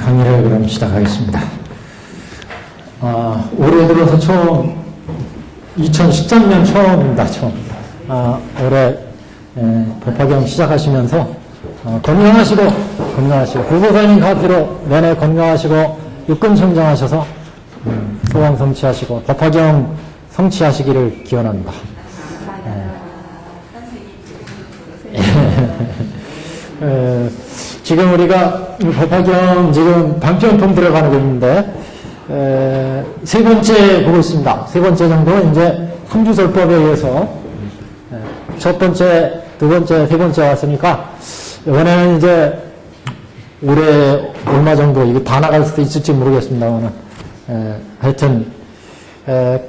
강의를 그럼 시작하겠습니다. 올해 들어서 처음, 2013년 처음입니다. 올해 법화경 시작하시면서 건강하시고 불보살님 가피로 내내 건강하시고 육군 성장하셔서 소원 성취하시고 법화경 성취하시기를 기원합니다. 지금 우리가 법화경 지금 방편품 들어가고 있는데 세 번째 보고 있습니다. 세 번째 정도는 이제 삼주설법에 의해서 첫 번째, 두 번째, 세 번째 왔으니까 이번에는 이제 올해 얼마 정도 이게 다 나갈 수도 있을지 모르겠습니다만 하여튼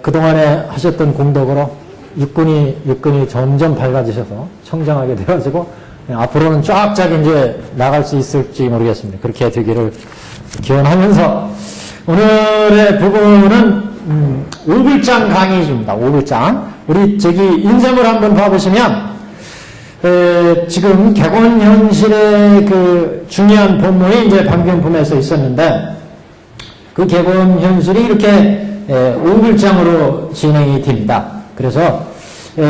그동안에 하셨던 공덕으로 육군이 점점 밝아지셔서 청정하게 되어지고 앞으로는 쫙쫙 이제 나갈 수 있을지 모르겠습니다. 그렇게 되기를 기원하면서 오늘의 부분은 5글장 강의입니다. 5글장. 우리 인점을 한번 봐보시면 지금 객원현실의 그 중요한 본문이 이제 방편품에서 있었는데 그 객원현실이 이렇게 5글장으로 진행이 됩니다. 그래서 3,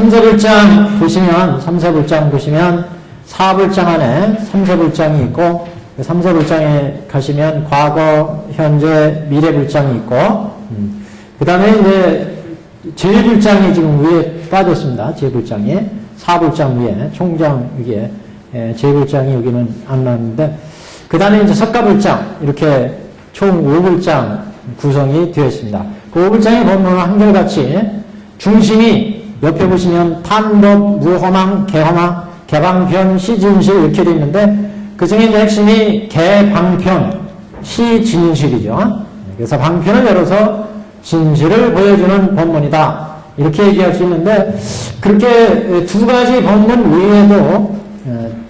4불장 보시면 4불장 안에 3, 4불장이 있고 3, 4불장에 가시면 과거, 현재, 미래불장이 있고 그 다음에 이제 제1불장이 지금 위에 빠졌습니다. 제1불장이 4불장 위에 총장 위에 제1불장이 여기는 안 나왔는데 그 다음에 이제 석가불장 이렇게 총 5불장 구성이 되어 있습니다. 그 5불장의 법문은 한결같이 중심이 옆에 보시면 탄법, 무허망, 개허망, 개방편, 시진실 이렇게 되어 있는데 그 중에 이제 핵심이 개방편, 시진실이죠. 그래서 방편을 열어서 진실을 보여주는 법문이다. 이렇게 얘기할 수 있는데 그렇게 두 가지 법문 외에도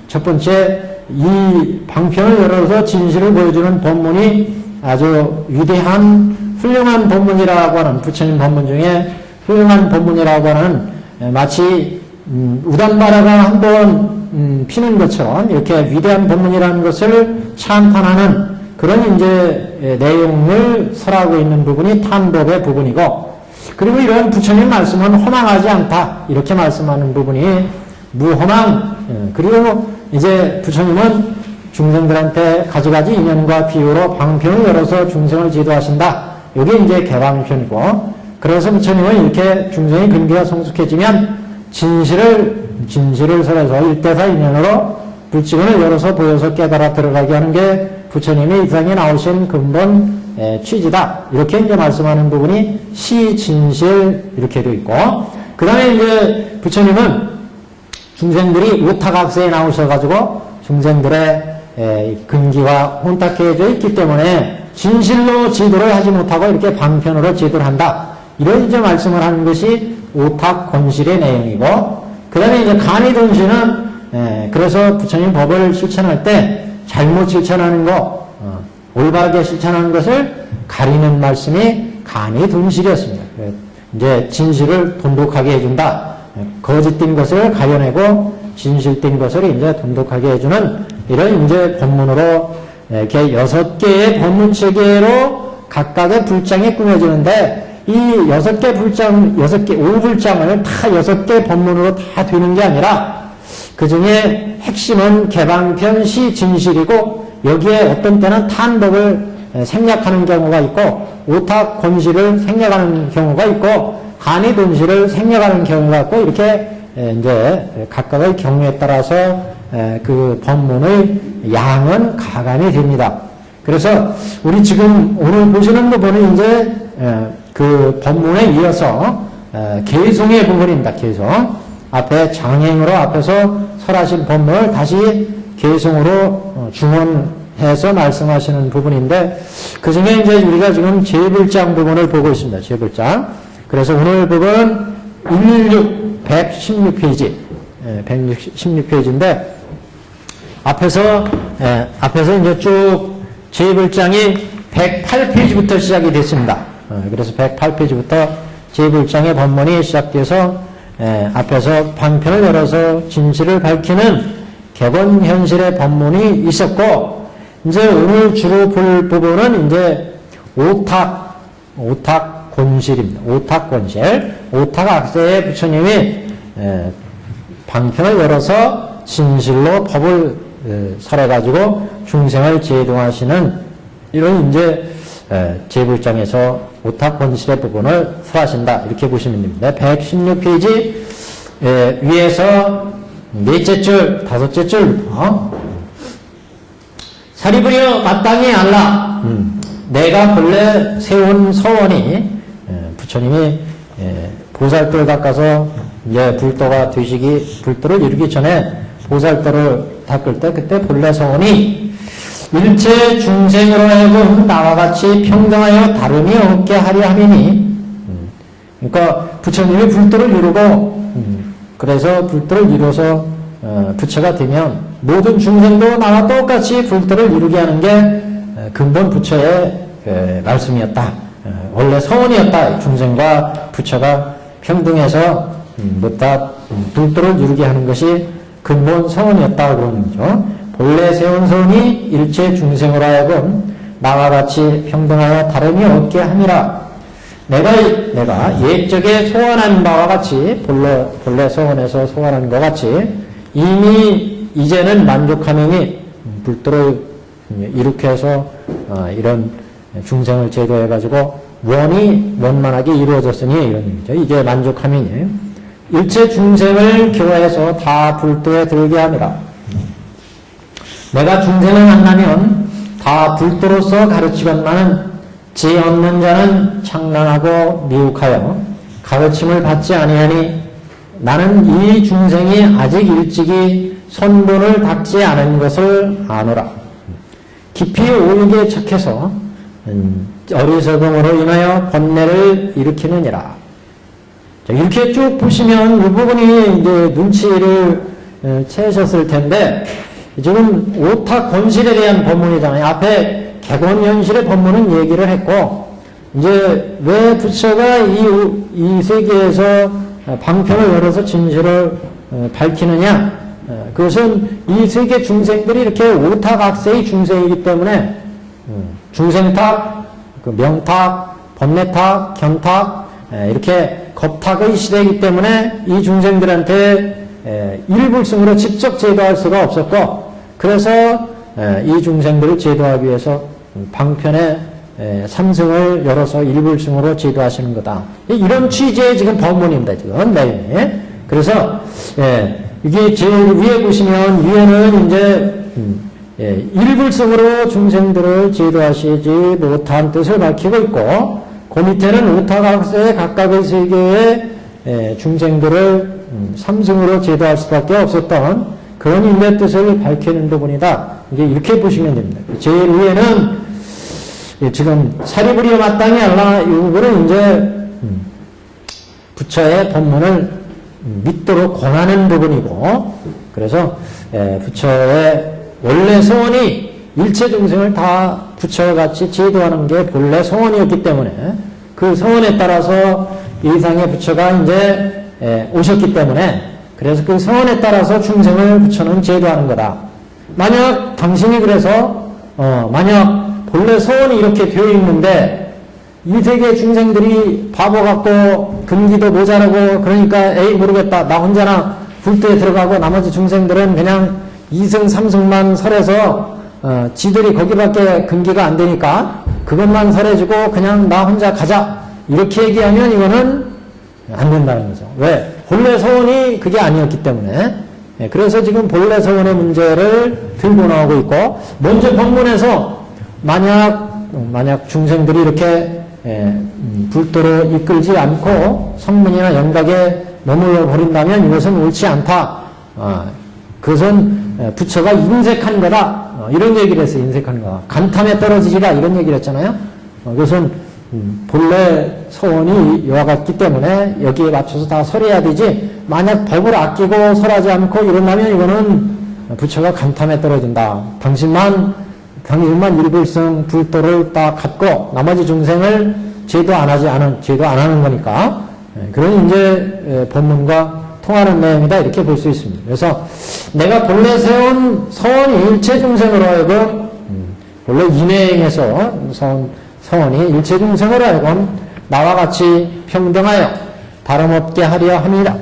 첫 번째 이 방편을 열어서 진실을 보여주는 법문이 아주 위대한 훌륭한 법문이라고 하는 부처님 법문 중에 훌륭한 법문이라고 하는 마치 우담바라가 한번 피는 것처럼 이렇게 위대한 법문이라는 것을 찬탄하는 그런 이제 내용을 설하고 있는 부분이 탄법의 부분이고 그리고 이런 부처님 말씀은 허망하지 않다 이렇게 말씀하는 부분이 무허망 그리고 이제 부처님은 중생들한테 가지가지 인연과 비유로 방편을 열어서 중생을 지도하신다. 이게 이제 개방편이고 그래서 부처님은 이렇게 중생의 근기가 성숙해지면 진실을 설해서 일대사 인연으로 불지근을 열어서 보여서 깨달아 들어가게 하는 게 부처님이 이 세상에 나오신 근본 취지다. 이렇게 이제 말씀하는 부분이 시진실 이렇게 되어 있고 그 다음에 이제 부처님은 중생들이 오타각세에 나오셔가지고 중생들의 근기가 혼탁해져 있기 때문에 진실로 지도를 하지 못하고 이렇게 방편으로 지도를 한다. 이런 이제 말씀을 하는 것이 오탁 권실의 내용이고, 그 다음에 이제 간이돈실은, 그래서 부처님 법을 실천할 때 잘못 실천하는 거, 올바르게 실천하는 것을 가리는 말씀이 간이돈실이었습니다. 이제 진실을 돈독하게 해준다. 거짓된 것을 가려내고 진실된 것을 이제 돈독하게 해주는 이런 이제 법문으로 이렇게 6개의 법문 체계로 각각의 불장이 꾸며지는데 이 6개 불장, 5불장을 다 6개 법문으로 다 되는 게 아니라 그 중에 핵심은 개방편 시진실이고 여기에 어떤 때는 탄법을 생략하는 경우가 있고 오탁 권실을 생략하는 경우가 있고 간이돈실을 생략하는 경우가 있고 이렇게 이제 각각의 경우에 따라서 그 법문의 양은 가관이 됩니다. 그래서 우리 지금 오늘 보시는 부분은 이제 그 법문에 이어서 개송의 부분입니다. 개송. 앞에 장행으로 앞에서 설하신 법문을 다시 개송으로 중원해서 말씀하시는 부분인데 그 중에 이제 우리가 지금 제1불장 부분을 보고 있습니다. 제1불장. 그래서 오늘 부분은 116페이지. 116페이지인데 앞에서 이제 쭉 제1불장이 108페이지부터 시작이 됐습니다. 그래서 108페이지부터 제1불장의 법문이 시작돼서 앞에서 방편을 열어서 진실을 밝히는 객원현실의 법문이 있었고 이제 오늘 주로 볼 부분은 이제 오탁곤실입니다. 오탁곤실. 오탁악세에 부처님이 방편을 열어서 진실로 법을 설해가지고 중생을 제도하시는 이런 이제 제불장에서 오탁곤실의 부분을 설하신다. 이렇게 보시면 됩니다. 116페이지 위에서 넷째 줄, 다섯째 줄부터 사리부려 마땅히 알라. 내가 본래 세운 서원이 부처님이 보살도를 닦아서 이제 불도가 되시기 불도를 이루기 전에 보살도를 닦을 때 그때 본래 서원이 일체 중생으로 하여금 나와 같이 평등하여 다름이 없게 하려 함이니 그러니까 부처님이 불도를 이루고 그래서 불도를 이뤄서 부처가 되면 모든 중생도 나와 똑같이 불도를 이루게 하는 게 근본 부처의 말씀이었다. 원래 서원이었다. 중생과 부처가 평등해서 못다 불도를 이루게 하는 것이 근본 서원이었다. 그러는 거죠. 본래 세운 서원이 일체 중생으로 하여금 나와 같이 평등하여 다름이 없게 함이라. 내가 옛적에 소원한 바와 같이 본래 서원에서 소원한 것 같이 이미 이제는 만족하느니 불도를 이렇게 해서 이런 중생을 제도해가지고 원이 원만하게 이루어졌으니 이런 얘기죠. 이제 만족함이니 일체 중생을 교화해서 다 불도에 들게 함이라. 내가 중생을 만나면 다 불도로서 가르치건만은 지 없는 자는 창란하고 미혹하여 가르침을 받지 아니하니 나는 이 중생이 아직 일찍이 선본을 닦지 않은 것을 아노라. 깊이 오유에 착해서 어리석음으로 인하여 번뇌를 일으키느니라. 자, 이렇게 쭉 보시면 이 부분이 이제 눈치를 채셨을 텐데 지금 오탁곤실에 대한 법문이잖아요. 앞에 객원현실의 법문은 얘기를 했고 이제 왜 부처가 이 세계에서 방편을 열어서 진실을 밝히느냐? 그것은 이 세계 중생들이 이렇게 오탁악세의 중생이기 때문에 중생탁, 명탁, 번뇌탁, 견탁 이렇게 겁탁의 시대이기 때문에 이 중생들한테 일불승으로 직접 제도할 수가 없었고 그래서 이 중생들을 제도하기 위해서 방편의 삼승을 열어서 일불승으로 제도하시는 거다. 이런 취지의 지금 법문입니다. 지금 내용이. 그래서 이게 제일 위에 보시면 위에는 이제 일불승으로 중생들을 제도하시지 못한 뜻을 밝히고 있고 그 밑에는 오탁악세의 각각의 세계의 중생들을 삼승으로 제도할 수밖에 없었던 그런 인내 뜻을 밝히는 부분이다. 이제 이렇게 보시면 됩니다. 제일 위에는 지금 사리부리에 마땅히 알라 이 부분은 이제 부처의 법문을 믿도록 권하는 부분이고 그래서 부처의 원래 소원이 일체 중생을 다 부처같이 제도하는 게 본래 소원이었기 때문에 그 소원에 따라서 이상의 부처가 이제 오셨기 때문에 그래서 그 소원에 따라서 중생을 부처는 제도하는 거다. 만약 당신이 그래서 만약 본래 소원이 이렇게 되어 있는데 이 세계 중생들이 바보 같고 근기도 모자라고 그러니까 에이 모르겠다 나 혼자나 불도에 들어가고 나머지 중생들은 그냥 2승 3승만 설해서 지들이 거기밖에 근기가 안 되니까 그것만 설해주고 그냥 나 혼자 가자 이렇게 얘기하면 이거는 안 된다는 거죠. 왜? 본래 소원이 그게 아니었기 때문에 그래서 지금 본래 소원의 문제를 들고 나오고 있고 먼저 법문에서 만약 중생들이 이렇게 불도로 이끌지 않고 성문이나 영각에 머물러 버린다면 이것은 옳지 않다. 그것은 부처가 인색한 거다. 이런 얘기를 했어요. 인색한 거다. 간탐에 떨어지지라 이런 얘기를 했잖아요. 그것은 본래 소원이 이와 같기 때문에 여기에 맞춰서 다 설해야 되지 만약 법을 아끼고 설하지 않고 이런다면 이거는 부처가 간탐에 떨어진다. 당신만 일불승 불도를 딱 갖고 나머지 중생을 제도 안 하는 거니까 그런 이제 법문과 통하는 내용이다 이렇게 볼 수 있습니다. 그래서 내가 본래 세운 서원이 일체 중생으로 하여금 원래 인행에서 서원이 일체 중생을 알고 나와 같이 평등하여 다름없게 하려 함이라.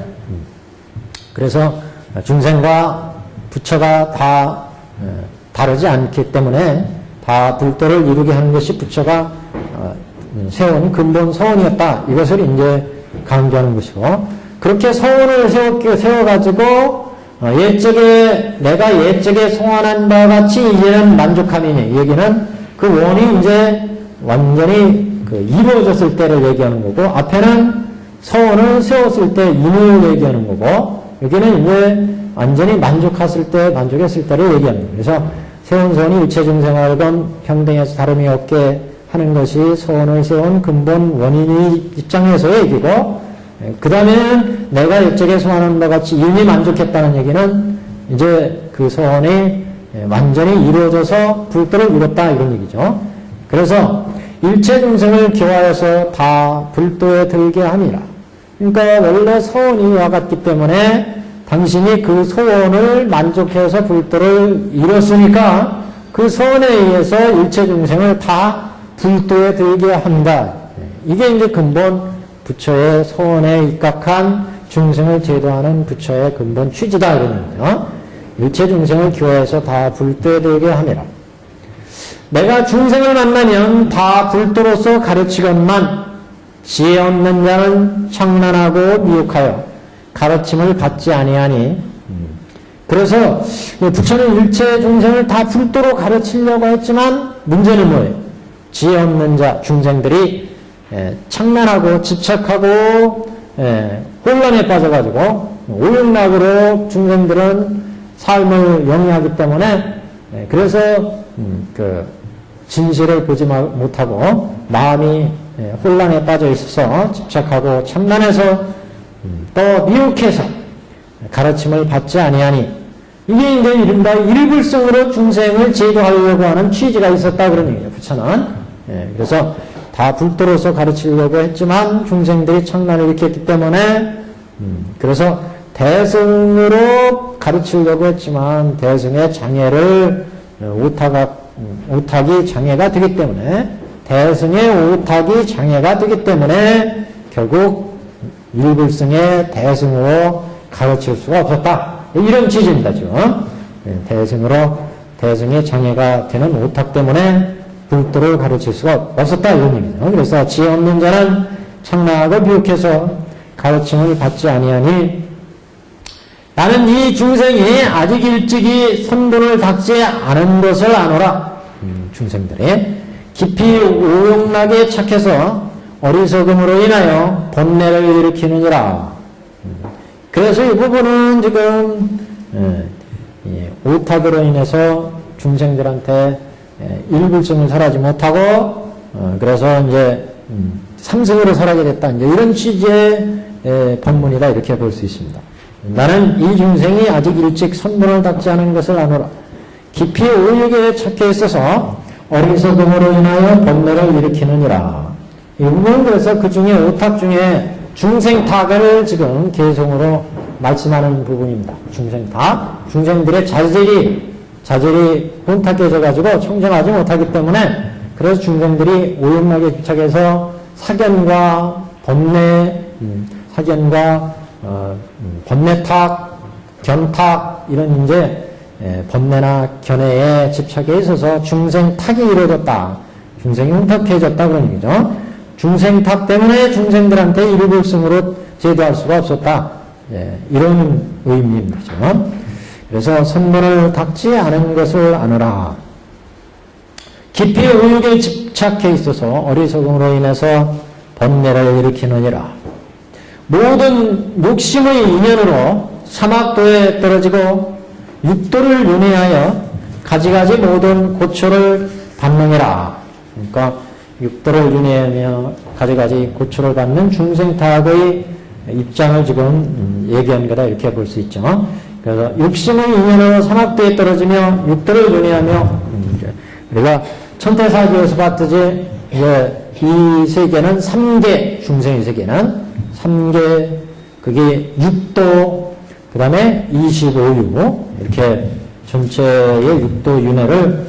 그래서 중생과 부처가 다 다르지 않기 때문에 다 불도를 이루게 하는 것이 부처가 세운 근본 서원이었다. 이것을 이제 강조하는 것이고, 그렇게 서원을 세워가지고 옛적에 내가 옛적에 소원한 바와 같이 이제는 만족함이니, 이 얘기는 그 원이 이제 완전히 이루어졌을 때를 얘기하는 거고, 앞에는 서원을 세웠을 때 인을 얘기하는 거고, 여기는 이제 완전히 만족했을 때를 얘기하는 거예요. 그래서 세운 서원이 일체 중생하건 평등해서 다름이 없게 하는 것이 서원을 세운 근본 원인의 입장에서의 얘기고, 그 다음에는 내가 옛적에 소원한 것 같이 이미 만족했다는 얘기는 이제 그 소원이 완전히 이루어져서 불도를 이뤘다, 이런 얘기죠. 그래서 일체 중생을 교화해서 다 불도에 들게 함이라. 그러니까 원래 소원이 이와 같기 때문에 당신이 그 소원을 만족해서 불도를 이뤘으니까 그 소원에 의해서 일체 중생을 다 불도에 들게 한다. 이게 이제 근본 부처의 소원에 입각한 중생을 제도하는 부처의 근본 취지다, 이런 거예요. 일체 중생을 교화해서 다 불도에 들게 함이라. 내가 중생을 만나면 다 불도로서 가르치건만 지혜 없는 자는 창난하고 미혹하여 가르침을 받지 아니하니. 그래서 부처는 일체 중생을 다 불도로 가르치려고 했지만 문제는 뭐예요? 지혜 없는 자, 중생들이 창난하고 집착하고 혼란에 빠져가지고 오용락으로 중생들은 삶을 영위하기 때문에 그래서 그 진실을 보지 못하고 마음이 혼란에 빠져 있어서 집착하고 참난해서 또 미혹해서 가르침을 받지 아니하니, 이게 이제 이른바 일불성으로 중생을 제도하려고 하는 취지가 있었다, 그런 얘기예요, 부처는. 그래서 다 불도로서 가르치려고 했지만 중생들이 창난을 일으켰기 때문에 그래서 대승으로 가르치려고 했지만 대승의 장애를 오탁이 장애가 되기 때문에, 대승의 오탁이 장애가 되기 때문에 결국 일불승의 대승으로 가르칠 수가 없었다, 이런 취지입니다, 지금. 대승의 장애가 되는 오탁 때문에 불도를 가르칠 수가 없었다, 이런 얘기죠. 그래서 지혜 없는 자는 창나하고 미혹해서 가르침을 받지 아니하니, 나는 이 중생이 아직 일찍이 선본을 닦지 않은 것을 아노라. 중생들이 깊이 오용락에 착해서 어리석음으로 인하여 번뇌를 일으키느니라. 그래서 이 부분은 지금 오탁으로 인해서 중생들한테 일불성을 설하지 못하고 그래서 이제 삼승으로 설하게 됐다, 이제 이런 취지의 법문이다, 이렇게 볼 수 있습니다. 나는 이 중생이 아직 일찍 선본을 닦지 않은 것을 아노라. 깊이 오욕에 착해 있어서 어리석음으로 인하여 번뇌를 일으키느니라. 이 부분은 그래서 그 중에 오탁 중에 중생탁을 지금 개성으로 말씀하는 부분입니다. 중생탁. 중생들의 자질이 혼탁해져가지고 청정하지 못하기 때문에, 그래서 중생들이 오용락에 집착해서 사견과 번뇌, 번뇌탁, 견탁, 이런 이제 번뇌나 견해에 집착해 있어서 중생탁이 이루어졌다. 중생이 혼탁해졌다, 그런 얘기죠. 중생탁 때문에 중생들한테 일불승으로 제도할 수가 없었다. 이런 의미입니다. 그래서 선본을 닦지 않은 것을 아노라. 깊이 의욕에 집착해 있어서 어리석음으로 인해서 번뇌를 일으키느니라. 모든 욕심의 인연으로 사막도에 떨어지고 육도를 윤회하여 가지가지 모든 고초를 받느니라. 그러니까 육도를 윤회하며 가지가지 고초를 받는 중생탁의 입장을 지금 얘기한 거다, 이렇게 볼 수 있죠. 그래서 육심의 인연으로 사막도에 떨어지며 육도를 윤회하며, 우리가 천태사기에서 봤듯이 이제 이 세계는 3계, 중생의 세계는 3계, 그게 6도, 그 다음에 25유, 이렇게 전체의 6도 윤회를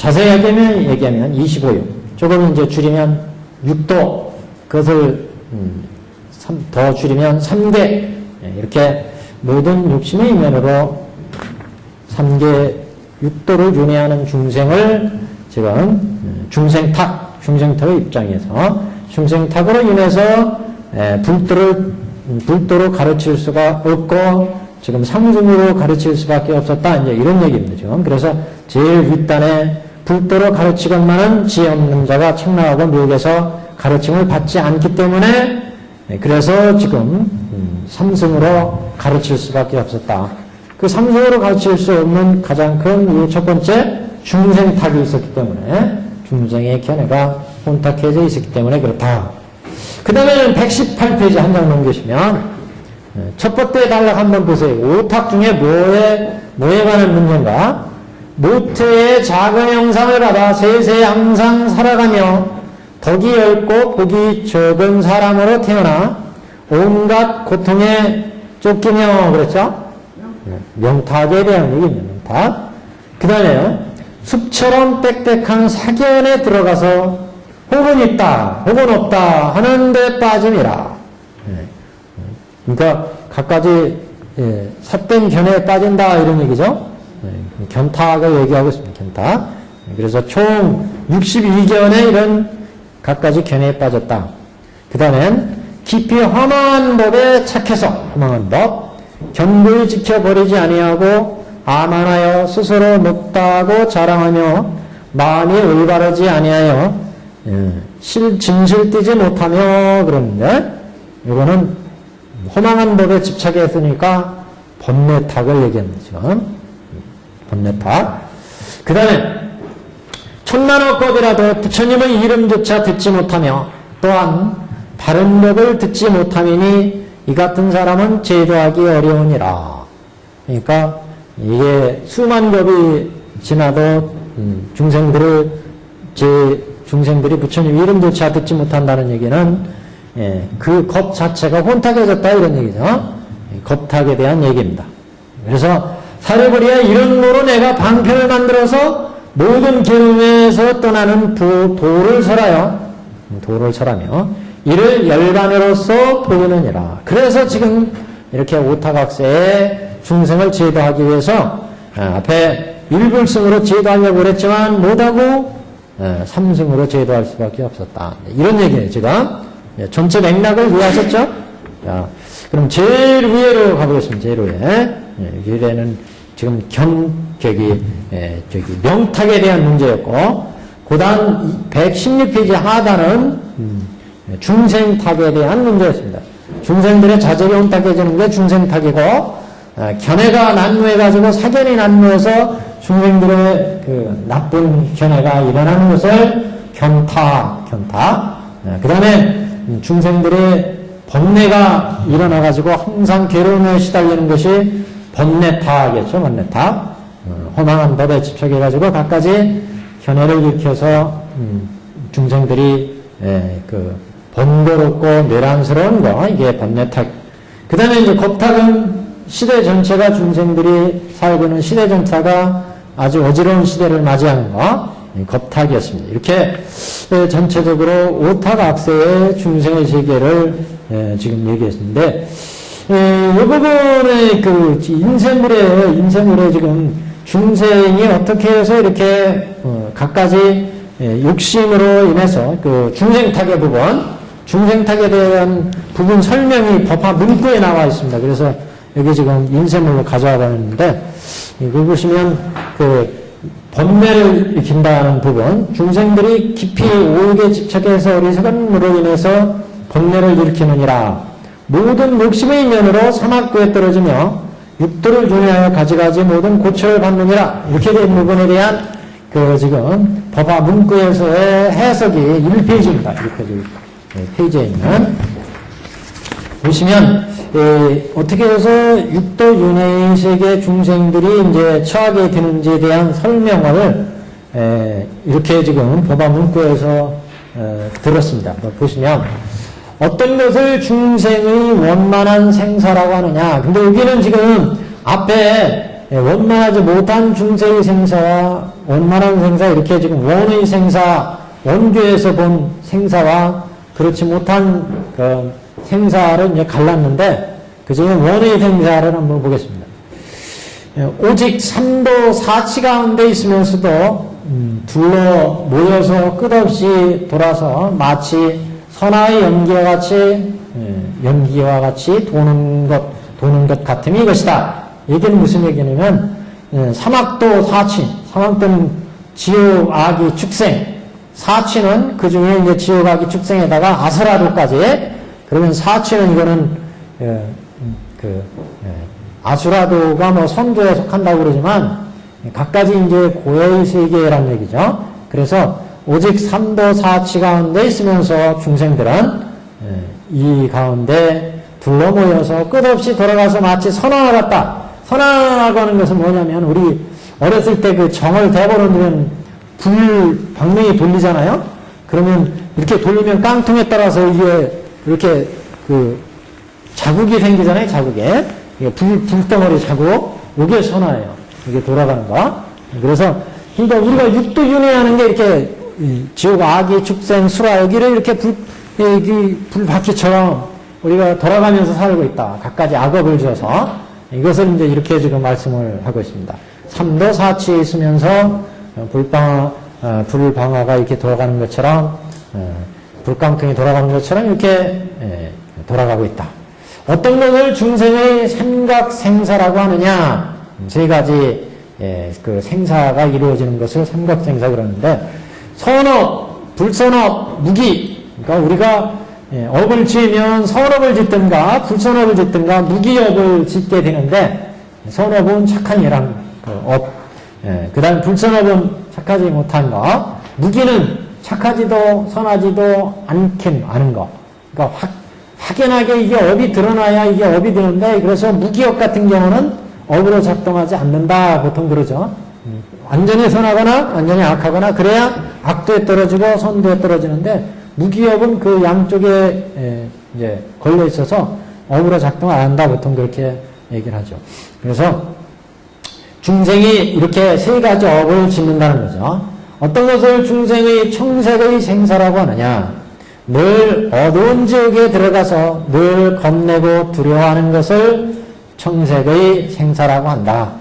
자세하게 얘기하면 25요. 조금 이제 줄이면 6도, 그것을 더 줄이면 3계, 이렇게 모든 욕심의 면으로 3계 6도를 윤회하는 중생을 지금 중생탁의 입장에서 중생탁으로 인해서 불도로 가르칠 수가 없고 지금 상중으로 가르칠 수밖에 없었다. 이제 이런 얘기입니다. 지금. 그래서 제일 윗단에 불도로 가르치건만은 지혜 없는 자가 책망하고 묘에서 가르침을 받지 않기 때문에 그래서 지금 삼승으로 가르칠 수밖에 없었다. 그 삼승으로 가르칠 수 없는 가장 큰 첫 번째 중생탁이 있었기 때문에 중생의 견해가 혼탁해져 있었기 때문에 그렇다. 그 다음에는 118페이지 한 장 넘기시면 첫 번째 단락 한번 보세요. 오탁 중에 뭐에 관한 문제인가? 모태의 작은 형상을 받아 세세에 항상 살아가며 덕이 넓고 복이 적은 사람으로 태어나 온갖 고통에 쫓기며 그랬죠? 명탁에 대한 얘기입니다. 명탁. 그 다음에 숲처럼 빽빽한 사견에 들어가서 혹은 있다 혹은 없다 하는데 빠짐이라. 그러니까 갖가지 삿된 견해에 빠진다 이런 얘기죠. 견탁을 얘기하고 있습니다. 견탁. 그래서 총 62견에 이런 갖가지 견해에 빠졌다. 그 다음엔 깊이 험한 법에 착해서 험한 법 견고히 지켜버리지 아니하고 아만하여 스스로 높다고 자랑하며 마음이 올바르지 아니하여 진실 띄지 못하며 그러는데 이거는 허망한 법에 집착했으니까 번뇌탁을 얘기합니다. 지금 번뇌탁. 그 다음에 천만어법이라도 부처님의 이름조차 듣지 못하며 또한 바른 법을 듣지 못함이니 이 같은 사람은 제도하기 어려우니라. 그러니까 이게 수만 법이 지나도 중생들이 부처님 이름조차 듣지 못한다는 얘기는 그 것 자체가 혼탁해졌다 이런 얘기죠. 겁탁에 대한 얘기입니다. 그래서 사려버리야 이런 노로 내가 방편을 만들어서 모든 계름에서 떠나는 도를 설하며 이를 열반으로서 보이느니라. 그래서 지금 이렇게 오타각세의 중생을 제도하기 위해서 앞에 1불승으로 제도하려고 그랬지만 못하고 3승으로 제도할 수밖에 없었다. 이런 얘기예요. 지금 전체 맥락을 이해하셨죠? 자, 그럼 제일 위로 가보겠습니다. 제일 위에. 위에는 지금 명탁에 대한 문제였고, 그 다음 116페이지 하단은 중생탁에 대한 문제였습니다. 중생들의 자질이 혼탁해지는 게 중생탁이고, 견해가 난무해가지고 사견이 난무해서 중생들의 그 나쁜 견해가 일어나는 것을 견탁. 그 다음에 중생들의 번뇌가 일어나가지고 항상 괴로움에 시달리는 것이 번뇌탁이겠죠. 번뇌탁. 허망한 법에 집착해가지고 갖가지 견해를 일으켜서 중생들이 그 번거롭고 뇌란스러운 거, 이게 번뇌탁. 그 다음에 이제 겁탁은 시대 전체가 중생들이 살고 있는 시대 전체가 아주 어지러운 시대를 맞이하는 거, 겁탁이었습니다. 이렇게 전체적으로 오탁악세의 중생의 세계를 지금 얘기했는데, 이 부분의 그 인생물에 지금 중생이 어떻게 해서 이렇게 갖가지 욕심으로 인해서 그 중생탁의 부분, 중생탁에 대한 부분 설명이 법화 문구에 나와 있습니다. 그래서 여기 지금 인생물로 가져와 봤는데, 이거 보시면 그 번뇌를 일으킨다는 부분, 중생들이 깊이 오게 집착해서 어리석음으로 인해서 번뇌를 일으키느니라. 모든 욕심의 면으로 사막구에 떨어지며 육도를 준하여 가지가지 모든 고초를 받느니라. 이렇게 된 부분에 대한 그 지금 법화 문구에서의 해석이 1페이지입니다. 1페이지. 페이지에 있는. 보시면, 어떻게 해서 육도 윤회의 세계 중생들이 이제 처하게 되는지에 대한 설명을, 이렇게 지금 법화 문구에서, 들었습니다. 보시면, 어떤 것을 중생의 원만한 생사라고 하느냐. 근데 여기는 지금 앞에 원만하지 못한 중생의 생사와 원만한 생사, 이렇게 지금 원의 생사, 원교에서 본 생사와 그렇지 못한 그 생사를 이제 갈랐는데, 그 중에 원의 생사를 한번 보겠습니다. 오직 삼도 사치 가운데 있으면서도 둘러 모여서 끝없이 돌아서 마치 선화의 연기와 같이 도는 것 같음이 이것이다. 이게는 무슨 얘기냐면, 사막도 사치, 사막도는 지옥, 악이, 축생, 사치는 그 중에 이제 지옥, 악이, 축생에다가 아수라도까지, 그러면 사치는 이거는 아수라도가 뭐 선도에 속한다고 그러지만 각가지 이제 고해의 세계라는 얘기죠. 그래서 오직 삼도 사치 가운데 있으면서 중생들은 이 가운데 둘러 모여서 끝없이 돌아가서 마치 선왕과 같다. 선왕이라고 하는 것은 뭐냐면, 우리 어렸을 때 그 정을 대보러 놓으면 방맹이 돌리잖아요. 그러면 이렇게 돌리면 깡통에 따라서 이게 이렇게 자국이 생기잖아요. 자국에 불덩어리 자국, 이게 선화예요. 이게 돌아가는 거. 그래서 그러니까 우리가 육도윤회하는 게 이렇게 지옥, 악이, 축생, 수라, 여기를 이렇게 불바퀴처럼 우리가 돌아가면서 살고 있다. 각가지 악업을 지어서 이것을 이제 이렇게 지금 말씀을 하고 있습니다. 삼도 사치에 있으면서 불방화가 이렇게 돌아가는 것처럼, 불깡통이 돌아가는 것처럼 이렇게 돌아가고 있다. 어떤 것을 중생의 삼각생사라고 하느냐? 세 가지 그 생사가 이루어지는 것을 삼각생사 그러는데, 선업, 불선업, 무기. 그러니까 우리가 업을 지으면 선업을 짓든가 불선업을 짓든가 무기업을 짓게 되는데, 선업은 착한 일한 업, 그 다음에 불선업은 착하지 못한 것, 무기는 착하지도 선하지도 않은 것. 그러니까 확연하게 이게 업이 드러나야 이게 업이 되는데, 그래서 무기업 같은 경우는 업으로 작동하지 않는다, 보통 그러죠. 완전히 선하거나 완전히 악하거나 그래야 악도에 떨어지고 선도에 떨어지는데, 무기업은 그 양쪽에 이제 걸려 있어서 업으로 작동 안 한다, 보통 그렇게 얘기를 하죠. 그래서 중생이 이렇게 세 가지 업을 짓는다는 거죠. 어떤 것을 중생의 청색의 생사라고 하느냐? 늘 어두운 지옥에 들어가서 늘 겁내고 두려워하는 것을 청색의 생사라고 한다.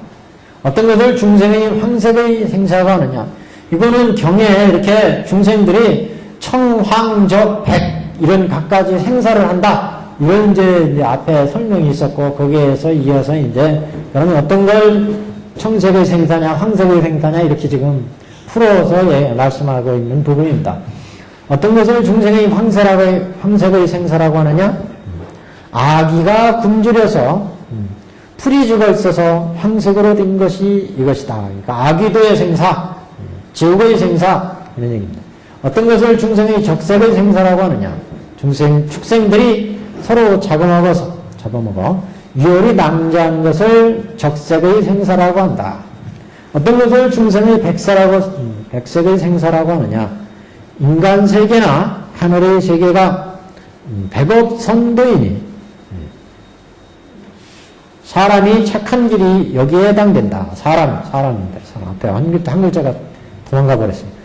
어떤 것을 중생의 황색의 생사라고 하느냐? 이거는 경에 이렇게 중생들이 청황적 백 이런 각가지 생사를 한다. 이런 이제 앞에 설명이 있었고, 거기에서 이어서 이제 그러면 어떤 걸 청색의 생사냐 황색의 생사냐 이렇게 지금 풀어서 말씀하고 있는 부분입니다. 어떤 것을 중생의 황색의 생사라고 하느냐? 아기가 굶주려서 풀이 죽어 있어서 황색으로 된 것이 이것이다. 그러니까 아기도의 생사, 지옥의 생사 이런 얘기입니다. 어떤 것을 중생의 적색의 생사라고 하느냐? 축생들이 서로 잡아먹어 유월이 낭자한 것을 적색의 생사라고 한다. 어떤 것을 중생의 백색의 생사라고 하느냐? 인간 세계나 하늘의 세계가 백업선도이니 사람이 착한 길이 여기에 해당된다. 사람입니다. 사람 앞에 한 글자가 도망가 버렸습니다.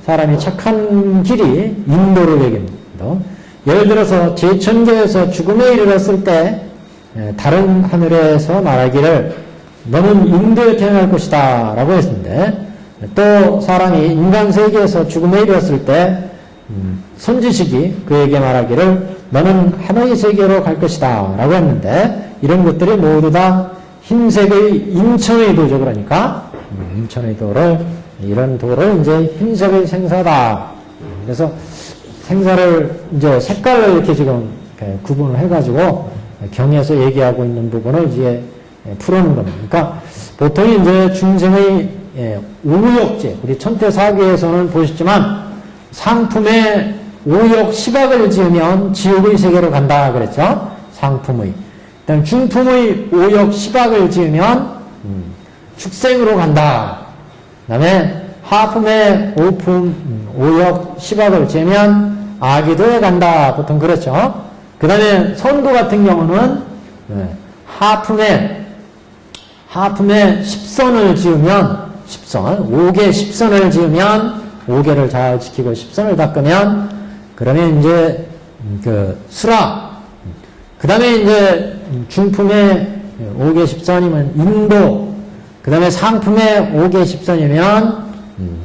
사람이 착한 길이 인도를 얘기합니다. 예를 들어서 제천계에서 죽음에 이르렀을 때 다른 하늘에서 말하기를 너는 인도에 태어날 것이다 라고 했는데, 또 사람이 인간 세계에서 죽음에 이르렀을 때 선지식이 그에게 말하기를 너는 하늘의 세계로 갈 것이다 라고 했는데, 이런 것들이 모두 다 흰색의 인천의 도죠. 그러니까 인천의 도를, 이런 도를 이제 흰색의 생사다. 그래서 생사를 이제 색깔로 이렇게 지금 구분을 해가지고 경에서 얘기하고 있는 부분을 이제 풀어놓은 겁니다. 그러니까 보통 이제 중생의 오욕제, 우리 천태사기에서는 보셨지만 상품에 오욕 10악을 지으면 지옥의 세계로 간다 그랬죠. 상품의. 그다음 중품의 오욕 10악을 지으면 축생으로 간다. 그다음에 하품에 오욕 10악을 지으면 아기도에 간다. 보통 그렇죠. 그 다음에 선도 같은 경우는 하품에 10선을 지으면 10선, 5개 10선을 지으면 5개를 잘 지키고 10선을 닦으면 그러면 이제 수라, 그 다음에 이제 중품에 5개 10선이면 인도, 그 다음에 상품에 5개 10선이면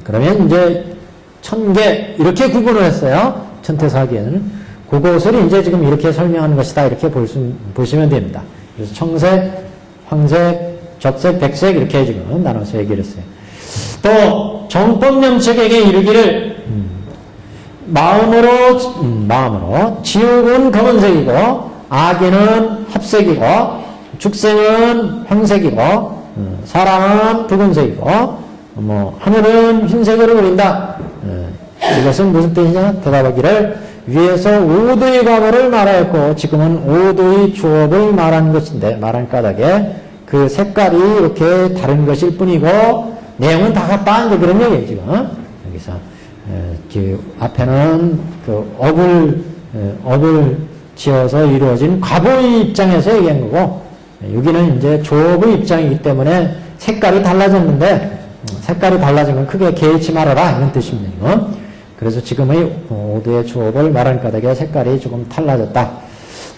그러면 이제 1000개 이렇게 구분을 했어요. 천태사기에는. 그것을 이제 지금 이렇게 설명하는 것이다. 이렇게 보시면 됩니다. 그래서 청색, 황색, 적색, 백색 이렇게 지금 나눠서 얘기를 했어요. 또 정법념책에게 이르기를 마음으로 지옥은 검은색이고 악인은 합색이고 축생은 황색이고 사람은 붉은색이고 하늘은 흰색으로 그린다. 이것은 무슨 뜻이냐? 대답하기를 위에서 5도의 과거를 말하였고 지금은 5도의 주업을 말하는 것인데 말한 까닭에 그 색깔이 이렇게 다른 것일 뿐이고 내용은 다 같다. 이제 그런 얘기예요 지금. 여기서 그 앞에는 그 업을 지어서 이루어진 과보의 입장에서 얘기한 거고 여기는 이제 조업의 입장이기 때문에 색깔이 달라졌는데 색깔이 달라지면 크게 개의치 말아라 이런 뜻입니다. 이거. 그래서 지금의 5도의 조업을 말한 까닭에 색깔이 조금 달라졌다.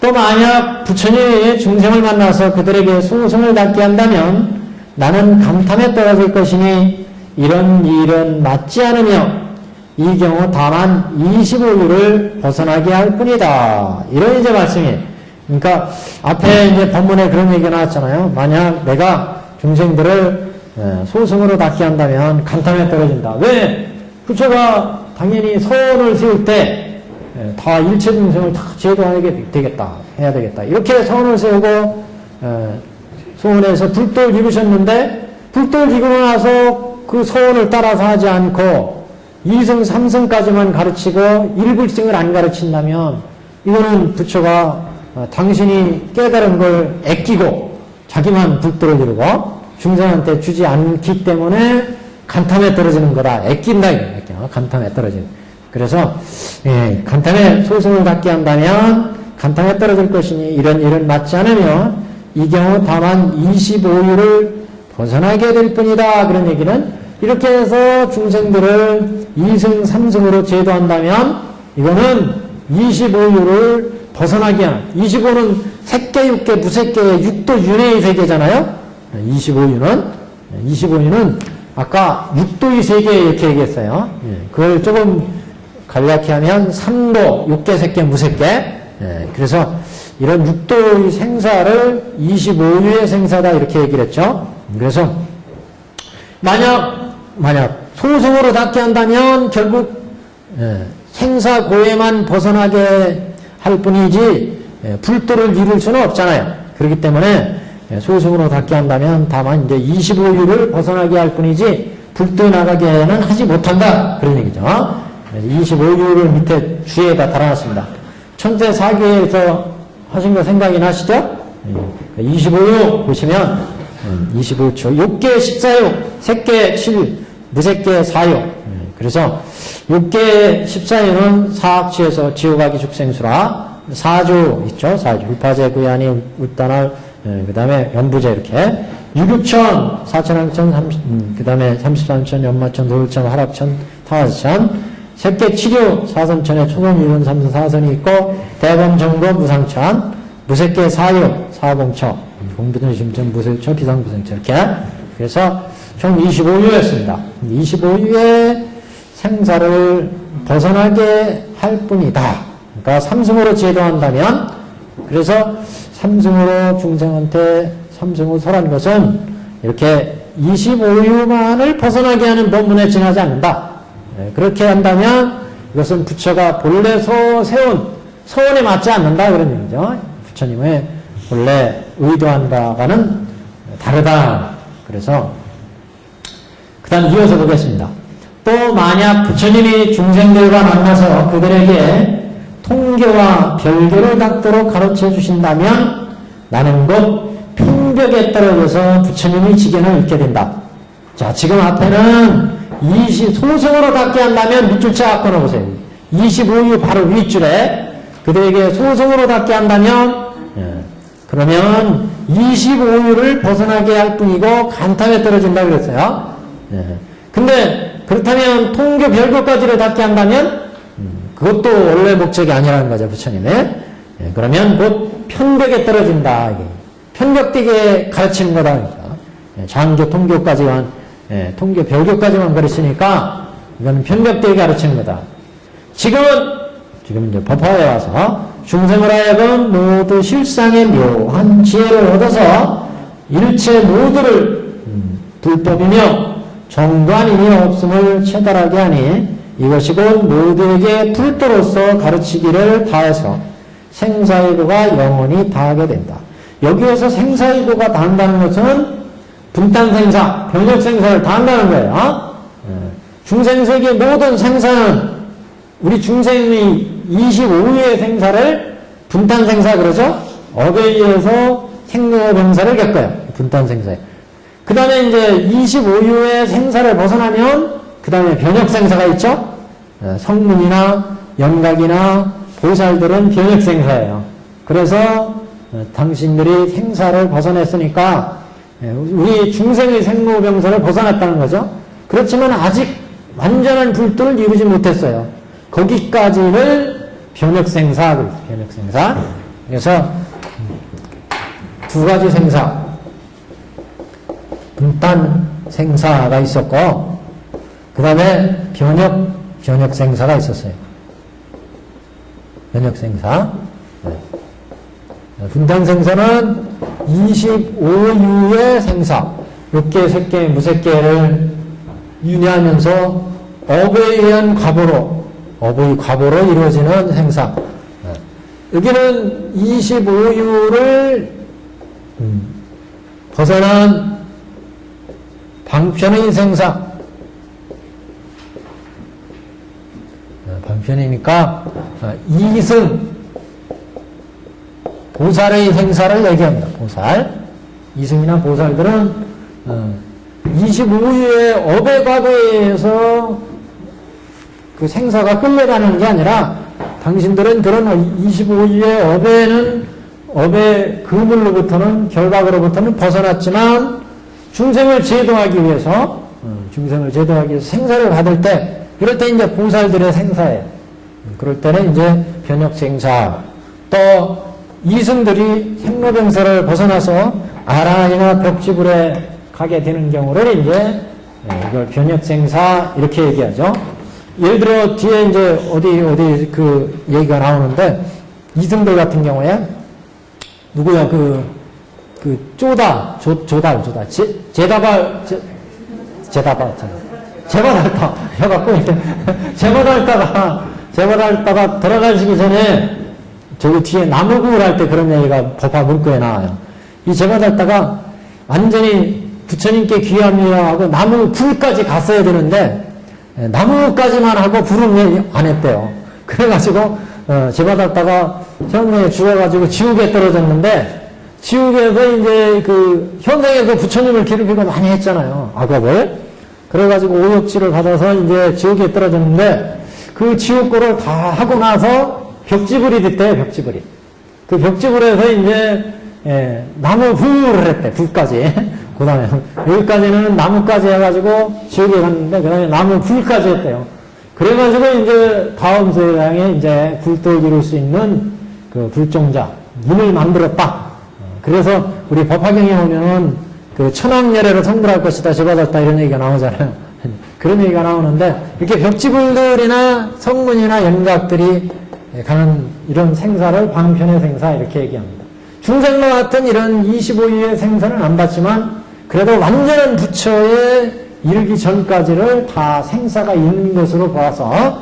또 만약 부처님의 중생을 만나서 그들에게 소승을 닦게 한다면 나는 감탐에 떨어질 것이니 이런 일은 맞지 않으며 이 경우 다만 25유를 벗어나게 할 뿐이다. 이런 이제 말씀이에요. 그러니까 앞에 이제 본문에 그런 얘기가 나왔잖아요. 만약 내가 중생들을 소승으로 닦게 한다면 감탐에 떨어진다. 왜? 부처가 당연히 서원을 세울 때 다 일체 중생을 다 제도하게 되겠다. 해야 되겠다. 이렇게 서원을 세우고 소원에서 불도를 이루셨는데 불도를 이루고 나서 그 서원을 따라서 하지 않고 2승, 3승까지만 가르치고 일불승을 안 가르친다면 이거는 부처가 당신이 깨달은 걸 애끼고 자기만 불도를 이루고 중생한테 주지 않기 때문에 간탐에 떨어지는 거다. 애낀다. 간탐에 떨어지는. 그래서 간탐에 소승을 갖게 한다면 간탐에 떨어질 것이니 이런 일은 맞지 않으며 이 경우 다만 25유를 벗어나게 될 뿐이다. 그런 얘기는 이렇게 해서 중생들을 2승, 3승으로 제도한다면 이거는 25유를 벗어나게 하는 25는 색계, 육계, 무색계의 6도 윤회의 세계잖아요. 25유는 아까 6도의 세계 이렇게 얘기했어요. 그걸 조금 간략히 하면 3도, 육계, 색계, 무색계. 그래서 이런 6도의 생사를 25유의 생사다 이렇게 얘기를 했죠. 그래서 만약 소승으로 닦게 한다면 결국 생사고에만 벗어나게 할 뿐이지 불도를 이룰 수는 없잖아요. 그렇기 때문에 소승으로 닦게 한다면 다만 이제 25유를 벗어나게 할 뿐이지 불도에 나가게는 하지 못한다. 그런 얘기죠. 25유를 밑에 주에다 달아놨습니다. 천태사기에서 하신 거 생각이 나시죠? 25유 보시면 25초, 6개 14유, 색계 7, 무색계 4유. 그래서 6개 14유는 사악취에서 지옥하기 죽생수라 4주 있죠. 4주. 불파제, 구야니, 웃단할, 그 다음에 연부제 이렇게 6육천, 4천왕천, 그 다음에 33천, 연마천, 도울천, 하락천, 타화천, 색계 7유, 사선천에 초선, 유선, 삼선, 사선이 있고 대범정도, 무상천, 무색계 4유, 사공처, 공부전, 심천, 무색처, 비상부생처 이렇게 그래서 총 25유였습니다. 25유의 생사를 벗어나게 할 뿐이다. 그러니까 삼승으로 제도한다면 그래서 삼승으로 중생한테 삼승을 설한 것은 이렇게 25유만을 벗어나게 하는 법문에 지나지 않는다. 그렇게 한다면 이것은 부처가 본래 세운 서원에 맞지 않는다 그런 얘기죠. 부처님의 본래 의도한 바와는 다르다. 그래서 그 다음 이어서 보겠습니다. 또 만약 부처님이 중생들과 만나서 그들에게 통교와 별교를 닦도록 가르쳐 주신다면 나는 곧 핀벽에 떨어져서 부처님의 지견을 읽게 된다. 자, 지금 앞에는 소승으로 닦게 한다면 밑줄 쫙 끊어보세요. 25유 바로 윗줄에 그들에게 소승으로 닦게 한다면 그러면 25유를 벗어나게 할 뿐이고 간탐에 떨어진다 그랬어요. 예. 근데 그렇다면 통교 별교까지를 닿게 한다면 그것도 원래 목적이 아니라는 거죠. 부처님의. 예. 그러면 곧 편벽에 떨어진다. 이게. 편벽되게 가르치는 거다. 그러니까. 예. 장교 통교까지만 예. 통교 별교까지만 가르치니까 이거는 편벽되게 가르치는 거다. 지금 이제 법화에 와서 중생을 하여금 모두 실상의 묘한 지혜를 얻어서 일체 모두를 불법이며 정관이니 없음을 체달하게 하니 이것이 곧 모두에게 불도로서 가르치기를 다해서 생사이고가 영원히 다하게 된다. 여기에서 생사이고가 다한다는 것은 분단생사, 병력생사를 다한다는 거예요. 중생세계 모든 생사는 우리 중생의 25유의 생사를 분탄생사 그러죠? 업에 의해서 생로병사를 겪어요. 분탄생사에. 그 다음에 이제 25유의 생사를 벗어나면 그 다음에 변혁생사가 있죠? 성문이나 영각이나 보살들은 변혁생사예요. 그래서 당신들이 생사를 벗어냈으니까 우리 중생의 생로병사를 벗어났다는 거죠. 그렇지만 아직 완전한 불도를 이루지 못했어요. 거기까지를 변혁생사, 변혁생사. 그래서 두 가지 생사, 분단생사가 있었고, 그 다음에 변혁생사가 있었어요. 변혁생사. 분단생사는 25유의 생사, 6개, 색계, 무색계를 윤회하면서 업에 의한 업의 과보로 이루어지는 생사. 여기는 25유를 벗어난 방편의 생사. 방편이니까 이승, 보살의 생사를 얘기합니다. 보살. 이승이나 보살들은 25유의 업의 과거에서 그 생사가 끌려가는 게 아니라 당신들은 그런 25유의 업의 그물로부터는 결박으로부터는 벗어났지만 중생을 제도하기 위해서 생사를 받을 때 이럴 때 이제 보살들의 생사예요. 그럴 때는 이제 변혁생사 또 이승들이 생로병사를 벗어나서 아라이나 벽지불에 가게 되는 경우를 이제 이걸 변혁생사 이렇게 얘기하죠. 예를 들어 뒤에 이제 어디 그 얘기가 나오는데 이승들 같은 경우에 누구야 그 조달 제바달타 해갖고 이제 제바달타가 돌아가시기 전에 저기 뒤에 나무구를 할 때 그런 얘기가 법화 문구에 나와요. 이 제바달타가 완전히 부처님께 귀합니다 하고 나무 굴까지 갔어야 되는데 나무까지만 하고 불은 안 했대요. 그래가지고 제바달타가 현생에 죽어가지고 지옥에 떨어졌는데 지옥에서 이제 그 현생에서 부처님을 괴롭히고 많이 했잖아요. 악업을. 그래가지고 오역지를 받아서 이제 지옥에 떨어졌는데 그 지옥고를 다 하고 나서 벽지불이 됐대요. 벽지불이. 그 벽지불에서 이제 나무 불을 했대. 불까지. 그 다음에 여기까지는 나무까지 해가지고 지옥에 갔는데 그 다음에 나무 불까지 했대요. 그래가지고 이제 다음 세상에 이제 불도를 이룰 수 있는 그 불종자 인을 만들었다. 그래서 우리 법화경에 보면은 그 천왕열애로 성불할 것이다, 제바달타 이런 얘기가 나오잖아요. 그런 얘기가 나오는데 이렇게 벽지불들이나 성문이나 연각들이 가는 이런 생사를 방편의 생사 이렇게 얘기합니다. 중생과 같은 이런 25유의 생사는 안 받지만 그래도 완전한 부처에 이르기 전까지를 다 생사가 있는 것으로 봐서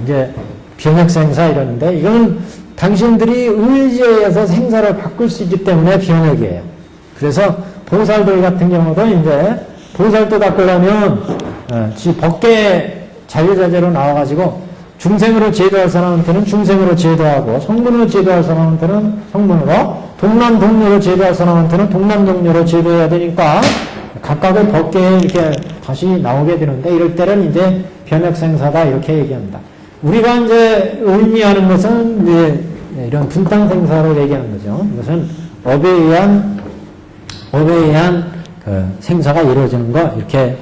이제 변혁생사 이러는데 이거는 당신들이 의지에서 생사를 바꿀 수 있기 때문에 변혁이에요. 그래서 보살들 같은 경우도 이제 보살도 바꾸려면 법계 자유자재로 나와가지고 중생으로 제도할 사람한테는 중생으로 제도하고 성문으로 제도할 사람한테는 성문으로 동남동료로 제도할 사람한테는 동남동료로 제도해야 되니까 각각의 법계에 이렇게 다시 나오게 되는데 이럴 때는 이제 변혁생사다 이렇게 얘기합니다. 우리가 이제 의미하는 것은 이제 이런 분탕생사로 얘기하는 거죠. 이것은 업에 의한 그 생사가 이루어지는 거 이렇게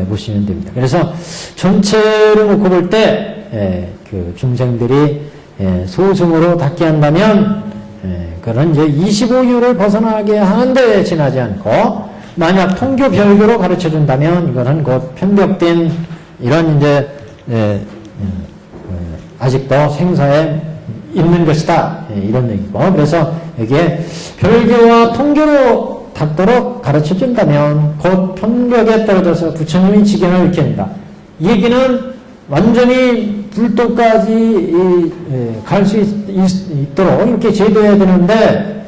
보시면 됩니다. 그래서 전체를 놓고 볼 때, 그 중생들이 소승으로 닦게 한다면, 그런 이제 25유를 벗어나게 하는데 지나지 않고, 만약 통교 별교로 가르쳐 준다면, 이거는 곧 편벽된 이런 이제, 아직도 생사에 있는 것이다. 이런 얘기고. 그래서 여기에 별교와 통교로 닦도록 가르쳐 준다면 곧 편벽에 떨어져서 부처님의 지견을 익힌다. 이 얘기는 완전히 불도까지 갈 수 있도록 이렇게 제도해야 되는데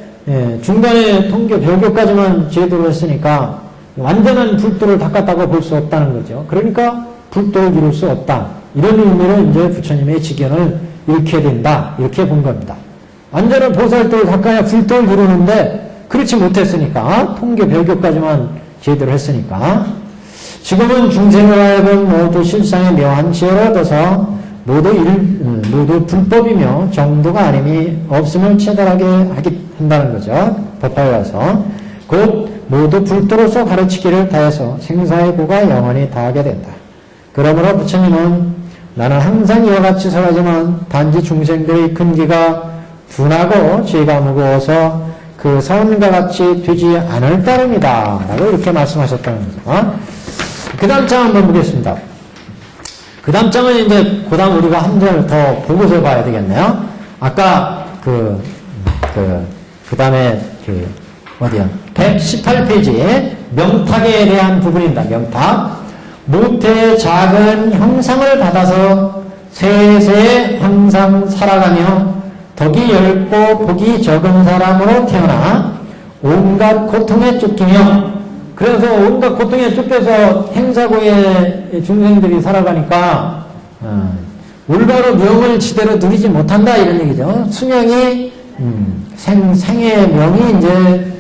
중간에 통교 별교까지만 제도를 했으니까 완전한 불도를 닦았다고 볼 수 없다는 거죠. 그러니까 불도를 이룰 수 없다. 이런 의미로 이제 부처님의 지견을 잃게 된다. 이렇게 본 겁니다. 완전한 보살도를 닦아야 불도를 이루는데 그렇지 못했으니까 통교 별교까지만 제대로 했으니까 지금은 중생을 하여금 모두 실상의 묘한 지혜를 얻어서 모두 불법이며 정도가 아님이 없음을 체달하게 한다는 거죠. 법화에 와서 곧 모두 불도로서 가르치기를 다해서 생사의 고가 영원히 다하게 된다. 그러므로 부처님은 나는 항상 이와 같이 설하지만 단지 중생들의 근기가 둔하고 죄가 무거워서 그 선과 같이 되지 않을 따름이다. 라고 이렇게 말씀하셨다는 거죠. 그 다음 장 한번 보겠습니다. 그 다음 장은 이제, 그 다음 우리가 한 절 더 보고서 봐야 되겠네요. 아까 그 다음에 어디야? 118페이지에 명탁에 대한 부분입니다. 명탁. 모태의 작은 형상을 받아서 세세 항상 살아가며 덕이 엷고 복이 적은 사람으로 태어나 온갖 고통에 쫓기며 그래서 온갖 고통에 쫓겨서 행사고의 중생들이 살아가니까 올바로 명을 제대로 누리지 못한다 이런 얘기죠. 수명이 생의 명이 이제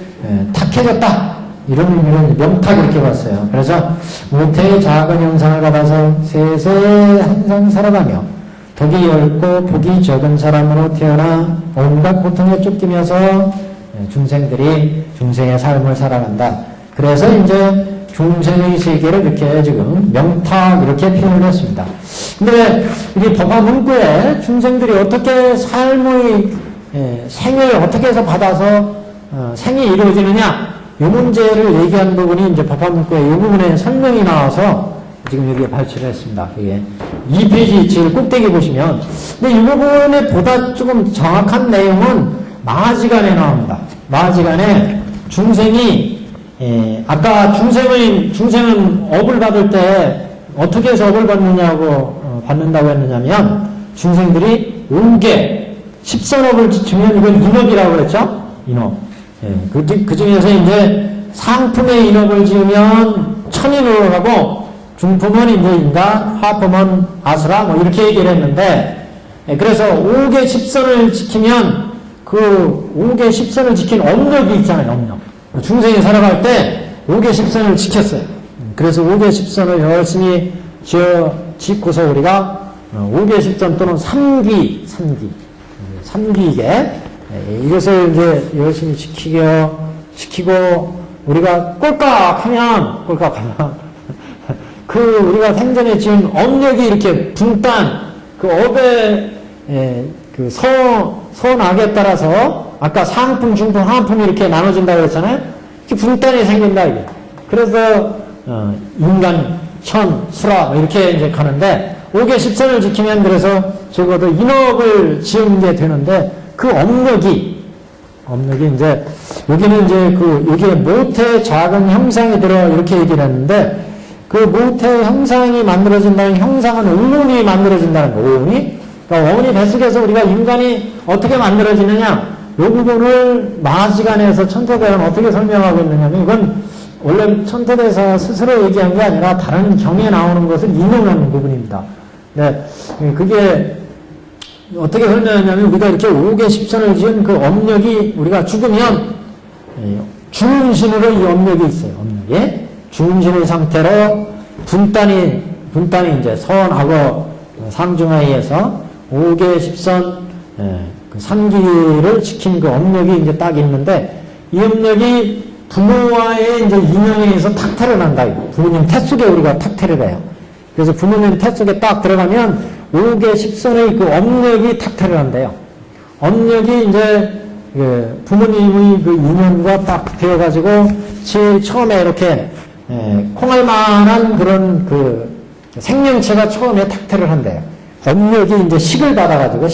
탁해졌다 이런 의미로 명탁 이렇게 봤어요. 그래서 모태의 작은 형상을 받아서 세세 항상 살아가며 덕이 엷고 복이 적은 사람으로 태어나 온갖 고통에 쫓기면서 중생들이 중생의 삶을 살아간다. 그래서 이제 중생의 세계를 이렇게 지금 명탁 이렇게 표현을 했습니다. 근데 이게 법화 문구에 중생들이 어떻게 삶의 생을 어떻게 해서 받아서 생이 이루어지느냐 이 문제를 얘기하는 부분이 이제 법화 문구에 이 부분에 설명이 나와서 지금 여기에 발췌를 했습니다. 이게 2페이지 제일 꼭대기 보시면 근데 이 부분에 보다 조금 정확한 내용은 마하지간에 나옵니다. 마하지간에 중생이 아까 중생은 업을 받을 때 어떻게 해서 업을 받는다고 했느냐면 중생들이 5개 10선업을 지키면 이건 인업이라고 그랬죠? 인업. 그 중에서 이제 상품의 인업을 지으면 천인으로 가고 중품은 이제 인간, 하품은 아수라 뭐 이렇게 얘기를 했는데 그래서 5개 10선을 지키면 그 5개 10선을 지킨 업력이 있잖아요. 업력. 중생이 살아갈 때 5개 10선을 지켰어요. 그래서 5개 10선을 열심히 짓고서 우리가 5개 10선 또는 3기이게 이것을 이제 열심히 지키고 우리가 꼴깍하면 그 우리가 생전에 지은 업력이 이렇게 분단 그 업의 그 선악에 따라서 아까 상품, 중품, 하품이 이렇게 나눠진다고 했잖아요. 이렇게 분단이 생긴다 이게. 그래서 인간, 천, 수라 뭐 이렇게 이제 가는데 5개 10선을 지키면 그래서 적어도 인업을 지은 게 되는데 그 업력이 이제 여기는 이제 여기에 모태 작은 형상이 들어 이렇게 얘기를 했는데 그 모태 형상이 만들어진다는 형상은 오온이 만들어진다는 거. 오온이 그러니까 어머니 뱃속에서 우리가 인간이 어떻게 만들어지느냐 이 부분을 마하지간에서 천도대는 어떻게 설명하고 있느냐면 이건 원래 천도대사 스스로 얘기한 게 아니라 다른 경에 나오는 것을 인용하는 부분입니다. 네, 그게 어떻게 설명하냐면 우리가 이렇게 5개 10선을 지은 그 업력이 우리가 죽으면 중음신으로 이 업력이 있어요. 업력이 중음신의 상태로 분단이 이제 선하고 상중하에서 5개 10선 그 3기를 지킨 그 업력이 이제 딱 있는데 이 업력이 부모와의 이제 인연에 의해서 탁태를 한다. 부모님 태 속에 우리가 탁태를 해요. 그래서 부모님 태 속에 딱 들어가면 5개 10선의 그 업력이 탁태를 한대요. 업력이 이제 그 부모님의 그 인연과 딱 되어가지고 제일 처음에 이렇게 콩알만한 그런 그 생명체가 처음에 탁태를 한대요. 업력이 이제 식을 받아가지고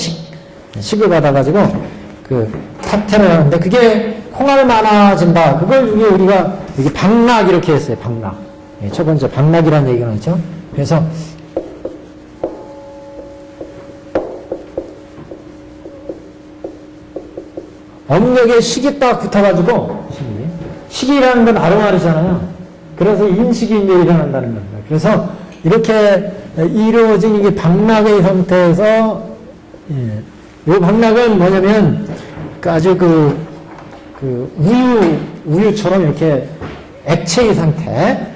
식을 받아가지고 그 탁태를 하는데 그게 콩알 많아진다. 그걸 우리가 여기 박락 이렇게 했어요. 박락. 첫 번째 박락이라는 얘기가 있죠. 그래서 업력에 식이 딱 붙어가지고 식이라는 건 아롱알이잖아요. 그래서 인식이 이제 일어난다는 겁니다. 그래서 이렇게 이루어진 이게 박락의 상태에서 이 박락은 뭐냐면 아주 우유처럼 이렇게 액체의 상태,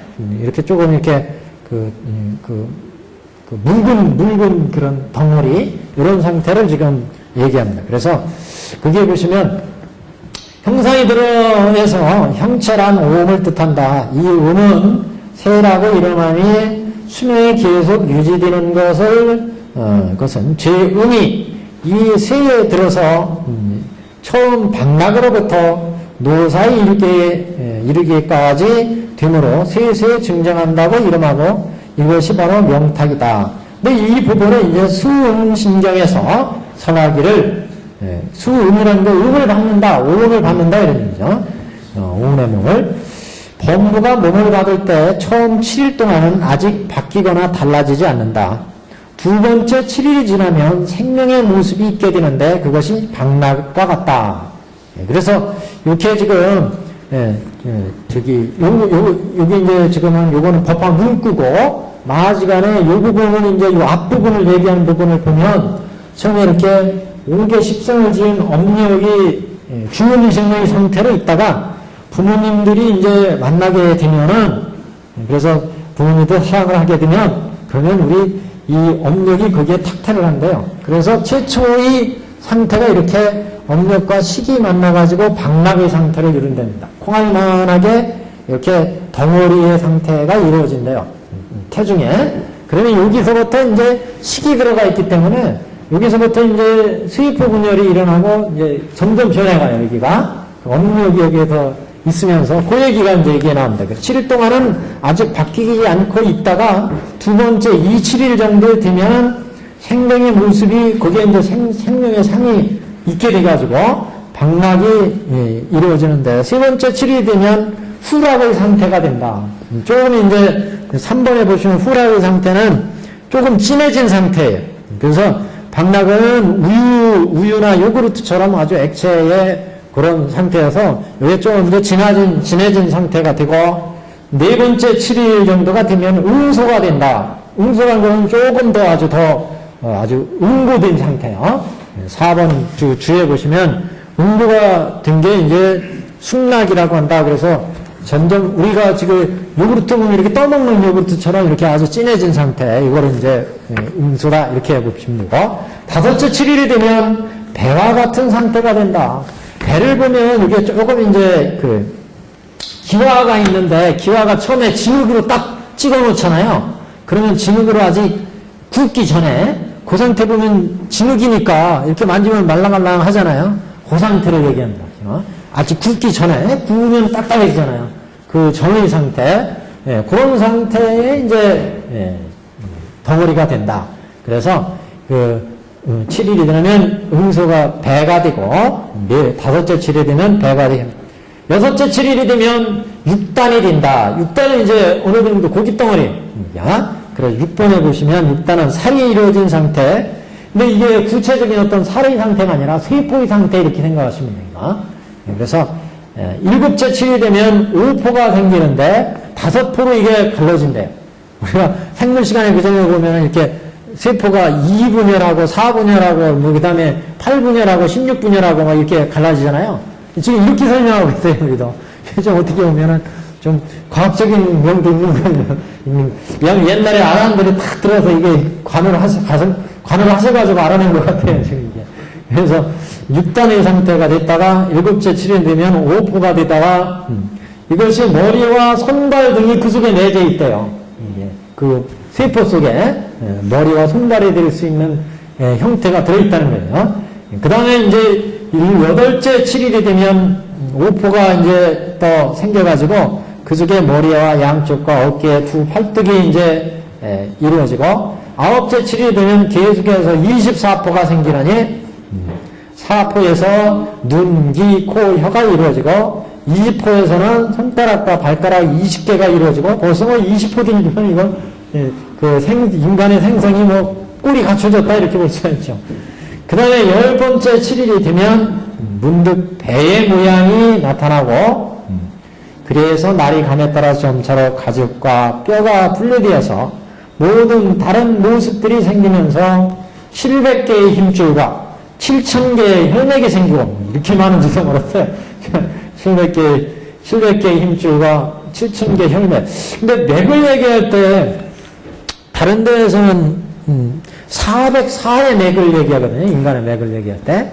이렇게 조금 이렇게 묽은 그런 덩어리, 이런 상태를 지금 얘기합니다. 그래서 그게 보시면 형상이 들어에서 형체란 오음을 뜻한다. 이 음은 세라고 이름하니 수명이 계속 유지되는 것은 제음이 이 세에 들어서 처음 박락으로부터 노사에 이르기까지 되므로 세세에 증정한다고 이름하고 이것이 바로 명탁이다. 근데 이 부분은 이제 수음신경에서 설하기를 수음이라는 거 음을 받는다, 오음을 받는다 이런 얘기죠. 오음의 명을 법무가 몸을 받을 때 처음 7일 동안은 아직 바뀌거나 달라지지 않는다. 두 번째 7일이 지나면 생명의 모습이 있게 되는데 그것이 박락과 같다. 그래서 이렇게 지금 여기 이제 지금은 요거는 법화 문구고 마하지간에 요 부분은 이제 요 앞부분을 얘기하는 부분을 보면 처음에 이렇게 5개 10성을 지은 업력이 주원이 생명의 상태로 있다가 부모님들이 이제 만나게 되면은 그래서 부모님들 사랑을 하게 되면 그러면 우리 이 업력이 거기에 탁태를 한대요. 그래서 최초의 상태가 이렇게 업력과 식이 만나가지고 박락의 상태를 이룬답니다. 콩알만하게 이렇게 덩어리의 상태가 이루어진대요. 태중에. 그러면 여기서부터 이제 식이 들어가 있기 때문에 여기서부터 이제 수입호 분열이 일어나고 이제 점점 변해가요. 여기가 업력이 여기에서 있으면서 그 얘기가 이제 여기에 나옵니다. 7일 동안은 아직 바뀌지 않고 있다가 두 번째 2, 7일 정도 되면 생명의 모습이 거기에 이제 생명의 상이 있게 돼가지고 박락이 이루어지는데 세 번째 7일이 되면 후락의 상태가 된다. 조금 이제 3번에 보시면 후락의 상태는 조금 진해진 상태예요. 그래서 박락은 우유나 요구르트처럼 아주 액체의 그런 상태여서 이게 좀 이제 진해진 상태가 되고 네 번째 7일 정도가 되면 응소가 된다. 응소라는 것은 조금 더 아주 응고된 상태요. 4번 주에 보시면 응고가 된 게 이제 숙락이라고 한다. 그래서 점점 우리가 지금 요구르트 보면 이렇게 떠먹는 요구르트처럼 이렇게 아주 진해진 상태. 이거를 이제 응소다 이렇게 보시면 되고 다섯째 7일이 되면 배와 같은 상태가 된다. 배를 보면 이게 조금 이제 기화가 있는데 기화가 처음에 진흙으로 딱 찍어 놓잖아요. 그러면 진흙으로 아직 굽기 전에 그 상태 보면 진흙이니까 이렇게 만지면 말랑말랑 하잖아요. 그 상태를 얘기합니다. 아직 굽기 전에 구우면 딱딱해지잖아요. 그 전의 상태, 그런 상태에 이제 덩어리가 된다. 그래서 7일이 되면 응소가 배가 되고 다섯째 7일이 되면 배가 되고 여섯째 7일이 되면 6단이 된다. 6단은 이제 어느 정도 고깃덩어리야. 그래서 6번에 보시면 6단은 살이 이루어진 상태. 근데 이게 구체적인 어떤 살의 상태가 아니라 세포의 상태 이렇게 생각하시면 됩니다. 그래서 7째 7일이 되면 5포가 생기는데 5포로 이게 갈라진대요. 우리가 생물 시간에 그전에 보면 이렇게 세포가 2분열하고 4분열하고 그 다음에 8분열하고 16분열하고 막 이렇게 갈라지잖아요. 지금 이렇게 설명하고 있어요. 우리도. 좀 어떻게 보면은 좀 과학적인 명도 있는 거예요. 옛날에 아나운들이 탁 들어서 이게 관을 하셔가지고 알아낸 것 같아요. 지금 이게. 그래서 6단의 상태가 됐다가 7째 7일 되면 5포가 되다가 이것이 머리와 손발 등이 그 속에 내재 있대요. 그 세포 속에 머리와 손발이 될 수 있는 형태가 들어있다는 거예요. 그 다음에 이제 8째 7일이 되면 오포가 이제 또 생겨가지고 그 속에 머리와 양쪽과 어깨 두 팔뚝이 이제 이루어지고 9째 7일이 되면 계속해서 24포가 생기더니 4포에서 눈, 귀, 코, 혀가 이루어지고 20포에서는 손가락과 발가락 20개가 이루어지고 벌써 뭐 20포 되면 이건 인간의 생성이 뭐 꿀이 갖춰졌다 이렇게 볼 수가 있죠. 그 다음에 10번째 7일이 되면 문득 배의 모양이 나타나고 그래서 날이 감에 따라 점차로 가죽과 뼈가 분리되어서 모든 다른 모습들이 생기면서 700개의 힘줄과 7,000개의 혈맥이 생기고 이렇게 많은 짓을 벌었어요. 700개의 힘줄과 7,000개의 혈맥. 근데 맥을 얘기할 때 다른 데에서는 404의 맥을 얘기하거든요. 인간의 맥을 얘기할 때.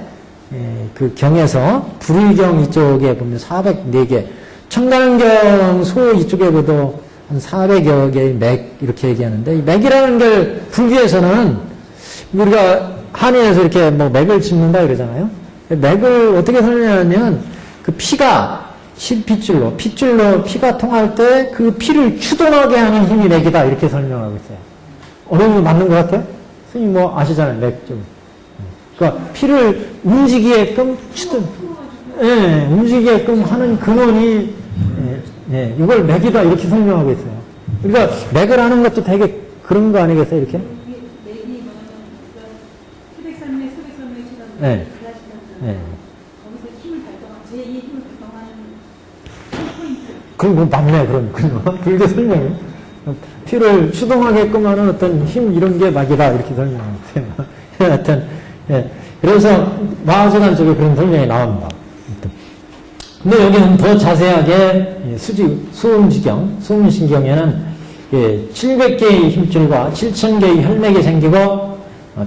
그 경에서 불의경 이쪽에 보면 404개, 청단경 소 이쪽에 보도 한 400여 개의 맥 이렇게 얘기하는데 이 맥이라는 게 불교에서는 우리가 한의에서 이렇게 뭐 맥을 짚는다 그러잖아요. 맥을 어떻게 설명하냐면 그 피가 실핏줄로 피가 통할 때 그 피를 추동하게 하는 힘이 맥이다 이렇게 설명하고 있어요. 어느 정도 맞는 것 같아요? 선생님 뭐 아시잖아요. 맥 좀. 그러니까 피를 움직이게끔 움직이게끔 하는 근원이 이걸 맥이다 이렇게 설명하고 있어요. 그러니까 맥을 하는 것도 되게 그런 거 아니겠어요? 이렇게? 맥이 수백산맥, 수백산맥처럼 네. 거기서 힘을 발동하는 제2의 힘을 발동하는 포인트. 그럼 뭐 맞네 그럼 불교 설명이 피를 추동하게끔 하는 어떤 힘 이런 게 맥이다 이렇게 설명하고 있어요. 하여튼 그래서 마하수단 쪽에 그런 설명이 나옵니다. 근데 여기는 더 자세하게 수음신경에는 700개의 힘줄과 7,000개의 혈맥이 생기고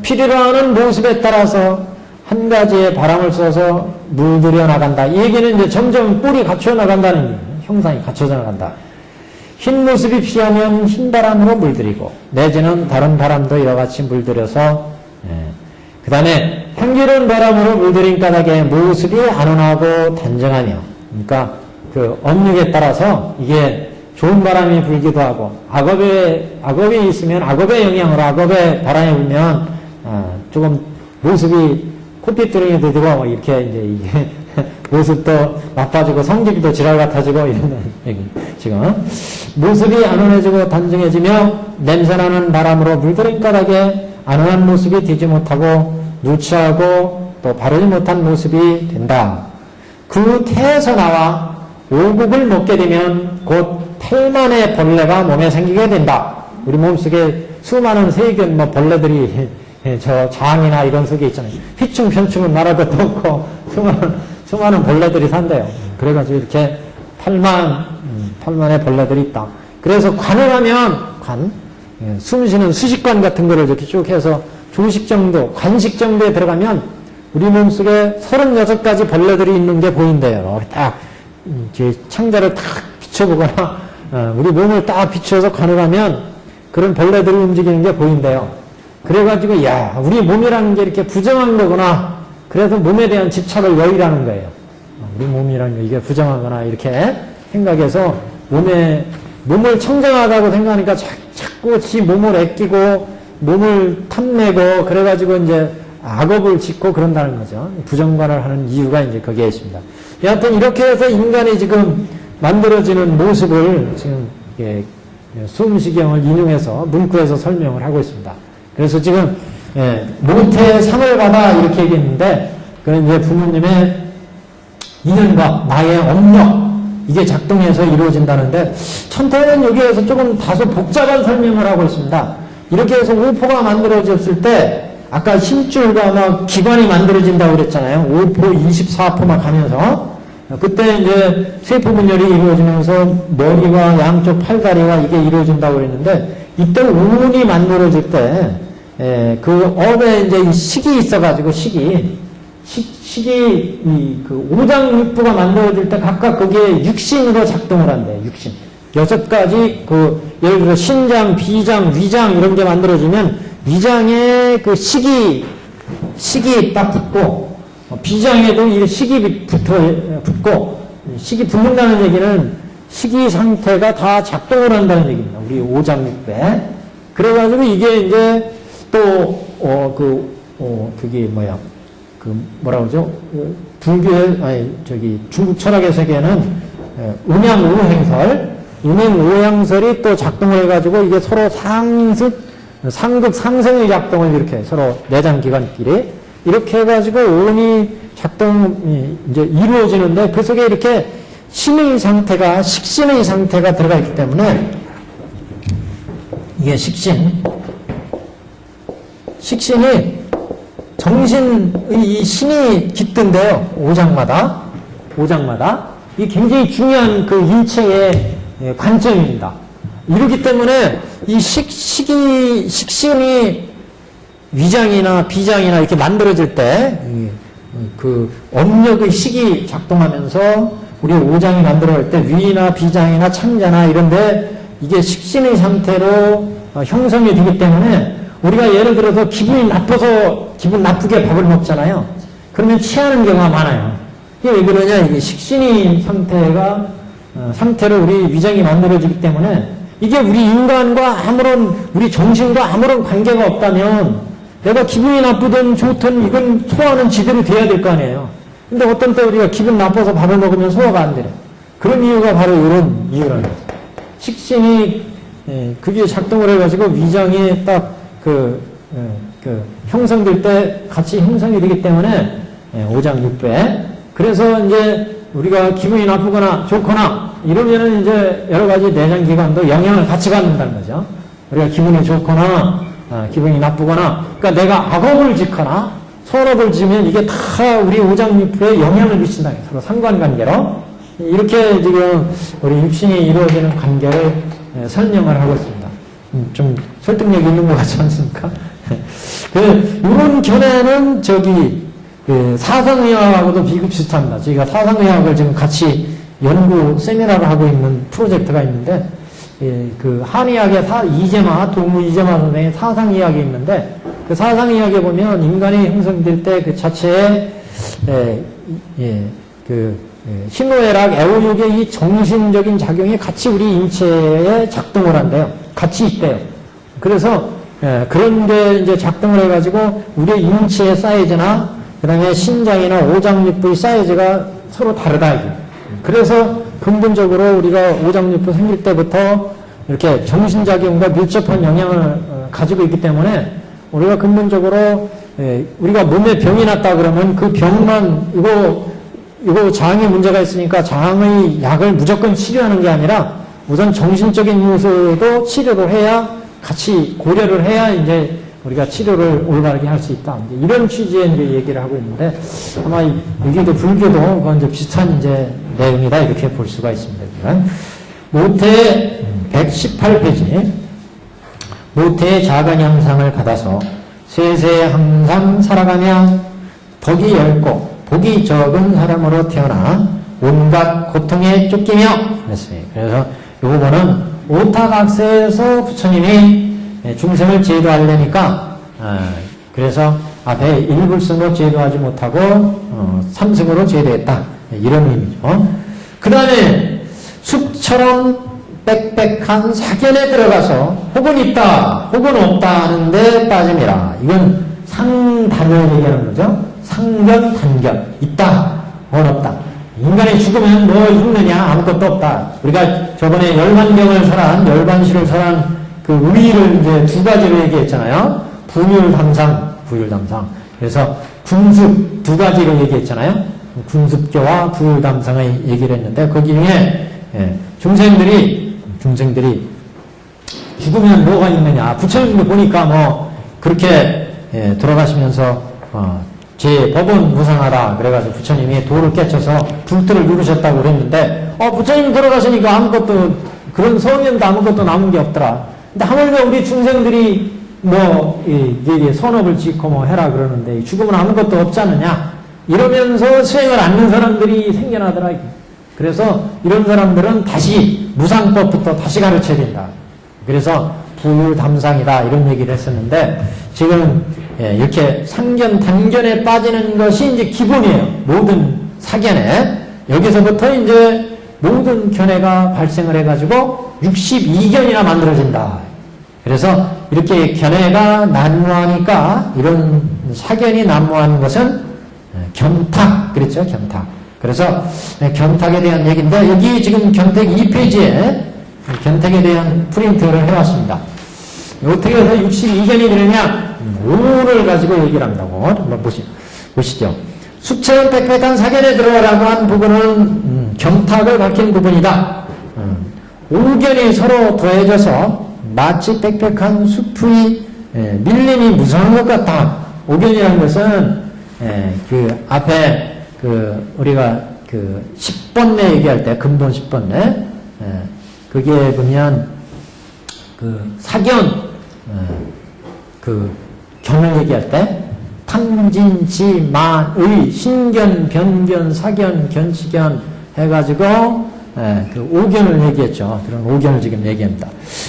피리로 하는 모습에 따라서 한 가지의 바람을 쏘서 물들여 나간다. 이 얘기는 이제 점점 뿔이 갖춰 나간다는 얘기예요. 형상이 갖춰져 나간다. 흰 모습이 피하면 흰 바람으로 물들이고 내지는 다른 바람도 이와 같이 물들여서 그 다음에 향기로운 바람으로 물들인 까닭에 모습이 안온하고 단정하며 그러니까 그 업력에 따라서 이게 좋은 바람이 불기도 하고 악업이 있으면 악업의 영향으로 악업의 바람이 불면 조금 모습이 코피뚜렁이도 되고 뭐 이렇게 이제 이게 모습도 나빠지고 성질도 지랄 같아지고 이런 얘기. 지금 모습이 안온해지고 단정해지며 냄새나는 바람으로 물들인 까닭에 안온한 모습이 되지 못하고 누추하고 또 바르지 못한 모습이 된다. 그 태에서 나와 오곡을 먹게 되면 곧 8만의 벌레가 몸에 생기게 된다. 우리 몸속에 수많은 세균 벌레들이 저 장이나 이런 속에 있잖아요. 휘충 편충은 말할 것도 없고 수많은 벌레들이 산대요. 그래가지고 이렇게 8만의 벌레들이 있다. 그래서 관을 하면 숨 쉬는 수식관 같은 거를 이렇게 쭉 해서 조식 정도, 관식 정도에 들어가면 우리 몸속에 36가지 벌레들이 있는 게 보인대요. 딱 창자를 딱 비춰보거나 우리 몸을 딱 비춰서 관을 하면 그런 벌레들이 움직이는 게 보인대요. 그래가지고 야 우리 몸이라는 게 이렇게 부정한 거구나. 그래서 몸에 대한 집착을 여의라는 거예요. 우리 몸이라는 게 이게 부정하거나 이렇게 생각해서 몸을 청정하다고 생각하니까 자꾸 지 몸을 아끼고 몸을 탐내고 그래가지고 이제 악업을 짓고 그런다는 거죠. 부정관을 하는 이유가 이제 거기에 있습니다. 여하튼 이렇게 해서 인간이 지금 만들어지는 모습을 지금 수음시경을 인용해서 문구에서 설명을 하고 있습니다. 그래서 지금 모태의 상을 받아 이렇게 얘기했는데 그건 이제 부모님의 인연과 나의 업력 이게 작동해서 이루어진다는데 천태는 여기에서 조금 다소 복잡한 설명을 하고 있습니다. 이렇게 해서 오포가 만들어졌을 때 아까 힘줄과 막 기관이 만들어진다고 그랬잖아요. 5포, 24포만 가면서 그때 이제 세포 분열이 이루어지면서 머리와 양쪽 팔다리가 이게 이루어진다고 그랬는데 이때 운이 만들어질 때 그 업에 이제 식이 있어가지고 식이 그 오장육부가 만들어질 때 각각 거기에 육신으로 작동을 한대요. 육신. 6가지 예를 들어 신장, 비장, 위장 이런 게 만들어지면 위장에 그 식이 딱 붙고 비장에도 이 식이 붙고 식이 붙는다는 얘기는 식이 상태가 다 작동을 한다는 얘기입니다. 우리 오장육부에. 그래가지고 이게 이제 또 그게 뭐야? 뭐라 그러죠? 중국 철학의 세계는 음양오행설이 또 작동을 해가지고 이게 서로 상극 상생의 작동을 이렇게 서로 내장기관끼리 이렇게 해가지고 오온이 작동이 이제 이루어지는데 그 속에 이렇게 식신의 상태가 들어가 있기 때문에 이게 식신이 정신의 이 신이 깃든데요. 오장마다. 이 굉장히 중요한 그 인체의 관점입니다. 이러기 때문에 이 식신이 위장이나 비장이나 이렇게 만들어질 때 그 업력의 식이 작동하면서 우리 오장이 만들어질 때 위나 비장이나 창자나 이런데 이게 식신의 상태로 형성이 되기 때문에 우리가 예를 들어서 기분 나쁘게 밥을 먹잖아요. 그러면 취하는 경우가 많아요. 이게 왜 그러냐? 이게 식신의 상태로 우리 위장이 만들어지기 때문에 이게 우리 인간과 우리 정신과 아무런 관계가 없다면 내가 기분이 나쁘든 좋든 이건 소화는 제대로 돼야 될 거 아니에요. 근데 어떤 때 우리가 기분 나빠서 밥을 먹으면 소화가 안 돼요. 그런 이유가 바로 이런 이유라는 거죠. 식신이 그게 작동을 해가지고 위장이 딱 형성될 때 같이 형성이 되기 때문에 오장육부에 그래서 이제 우리가 기분이 나쁘거나 좋거나 이러면은 이제 여러 가지 내장기관도 영향을 같이 받는다는 거죠. 우리가 기분이 좋거나 기분이 나쁘거나 그러니까 내가 악업을 짓거나 선업을 지면 이게 다 우리 오장육부에 영향을 미친다. 서로 상관관계로 이렇게 지금 우리 육신이 이루어지는 관계를 설명을 하고 있습니다. 좀 설득력이 있는 것 같지 않습니까? 이런 견해는 사상의학하고도 비슷합니다. 저희가 사상의학을 지금 같이 연구 세미나를 하고 있는 프로젝트가 있는데, 그 한의학의 동무 이재마 선생의 사상의학이 있는데, 그 사상의학에 보면 인간이 형성될 때 그 자체에, 희노애락, 애호욕의 이 정신적인 작용이 같이 우리 인체에 작동을 한대요. 같이 있대요. 그래서 그런 게 이제 작동을 해가지고 우리 인체의 사이즈나 그 다음에 신장이나 오장육부의 사이즈가 서로 다르다. 그래서 근본적으로 우리가 오장육부 생길 때부터 이렇게 정신작용과 밀접한 영향을 가지고 있기 때문에 우리가 근본적으로 우리가 몸에 병이 났다 그러면 그 병만 이거 장에 문제가 있으니까 장의 약을 무조건 치료하는 게 아니라 우선 정신적인 요소도 치료를 해야 같이 고려를 해야 이제 우리가 치료를 올바르게 할 수 있다. 이제 이런 취지의 이제 얘기를 하고 있는데 아마 여기도 불교도 그건 이제 비슷한 이제 내용이다 이렇게 볼 수가 있습니다. 모태 118페이지 모태의 작은 형상을 받아서 세세 항상 살아가며 덕이 얇고 복이 적은 사람으로 태어나 온갖 고통에 쫓기며 그랬습니다. 그래서 이 부분은 오타각세에서 부처님이 중생을 제도하려니까 그래서 앞에 일불승으로 제도하지 못하고 삼승으로 제도했다. 이런 의미죠. 그 다음에 숲처럼 빽빽한 사견에 들어가서 혹은 있다 혹은 없다 하는데 빠짐이라. 이건 상단을 얘기하는 거죠. 상견 단견 있다 혹은 없다. 인간이 죽으면 뭐 있느냐 아무것도 없다. 우리가 저번에 열반경을 설한 열반시를 설한 그 의의를 이제 두 가지로 얘기했잖아요. 부율담상. 그래서 군습 두 가지로 얘기했잖아요. 군습교와 부율담상의 얘기를 했는데 거기 중에 중생들이 죽으면 뭐가 있느냐. 부처님도 보니까 뭐 그렇게 돌아가시면서 제 법은 무상하다. 그래가지고 부처님이 돌을 깨쳐서 불들을 누르셨다고 그랬는데 부처님 돌아가시니까 아무것도 그런 성현도 아무것도 남은 게 없더라. 근데 하물며 우리 중생들이 선업을 짓고 뭐 해라 그러는데 죽으면 아무것도 없지 않느냐. 이러면서 수행을 않는 사람들이 생겨나더라. 그래서 이런 사람들은 다시 무상법부터 다시 가르쳐야 된다. 그래서 부유담상이다 이런 얘기를 했었는데 지금 이렇게 상견 단견에 빠지는 것이 이제 기본이에요. 모든 사견에 여기서부터 이제 모든 견해가 발생을 해가지고 62견이나 만들어진다. 그래서 이렇게 견해가 난무하니까 이런 사견이 난무하는 것은 견탁 그랬죠. 견탁. 그래서 견탁에 대한 얘기인데 여기 지금 견택 2페이지에 견택에 대한 프린트를 해왔습니다. 어떻게 해서 62견이 되느냐? 오를 가지고 얘기를 한다고 한번 보시죠. 수채원 빽빽한 사견에 들어가라고 한 부분은 견탁을 밝힌 부분이다. 5견이 서로 더해져서 마치 빽빽한 숲의 밀림이 무성한 것 같다. 5견이라는 것은 그 앞에 그 우리가 그 10번내 얘기할 때 근본 10번내 그게 보면 그 사견 그 견을 얘기할 때 탕진지만의 신견, 변견, 사견, 견치견 해가지고 그 5견을 얘기했죠. 그런 5견을 지금 얘기합니다.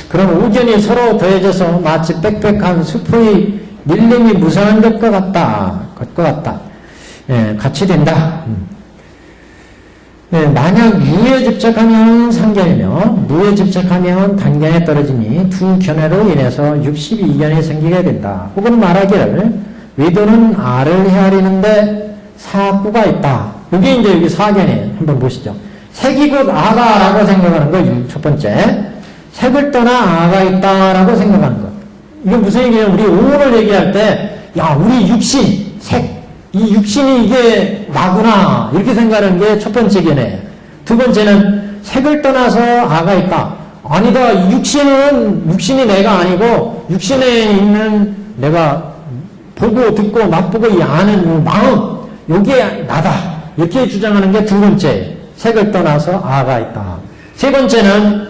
그런 5견이 서로 더해져서 마치 빽빽한 숲의 밀림이 무성한 것과 같다. 같이 된다. 만약 유에 집착하면 상견이며 무에 집착하면 단견에 떨어지니 두 견해로 인해서 62견이 생기게 된다. 혹은 말하기를 외도는 아를 헤아리는데 사구가 있다. 이게 이제 여기 사견이에요. 한번 보시죠. 색이 곧 아가라고 생각하는 거, 첫 번째. 색을 떠나 아가 있다라고 생각하는 것. 이게 무슨 얘기냐면 우리 오를 얘기할 때, 야, 우리 육신, 색, 이 육신이 이게 나구나 이렇게 생각하는 게 첫 번째 견해예요. 두 번째는 색을 떠나서 아가 있다. 아니다. 육신이 내가 아니고 육신에 있는 내가 보고 듣고 맛보고 이 아는 마음 이게 나다. 이렇게 주장하는 게 두 번째. 색을 떠나서 아가 있다. 세 번째는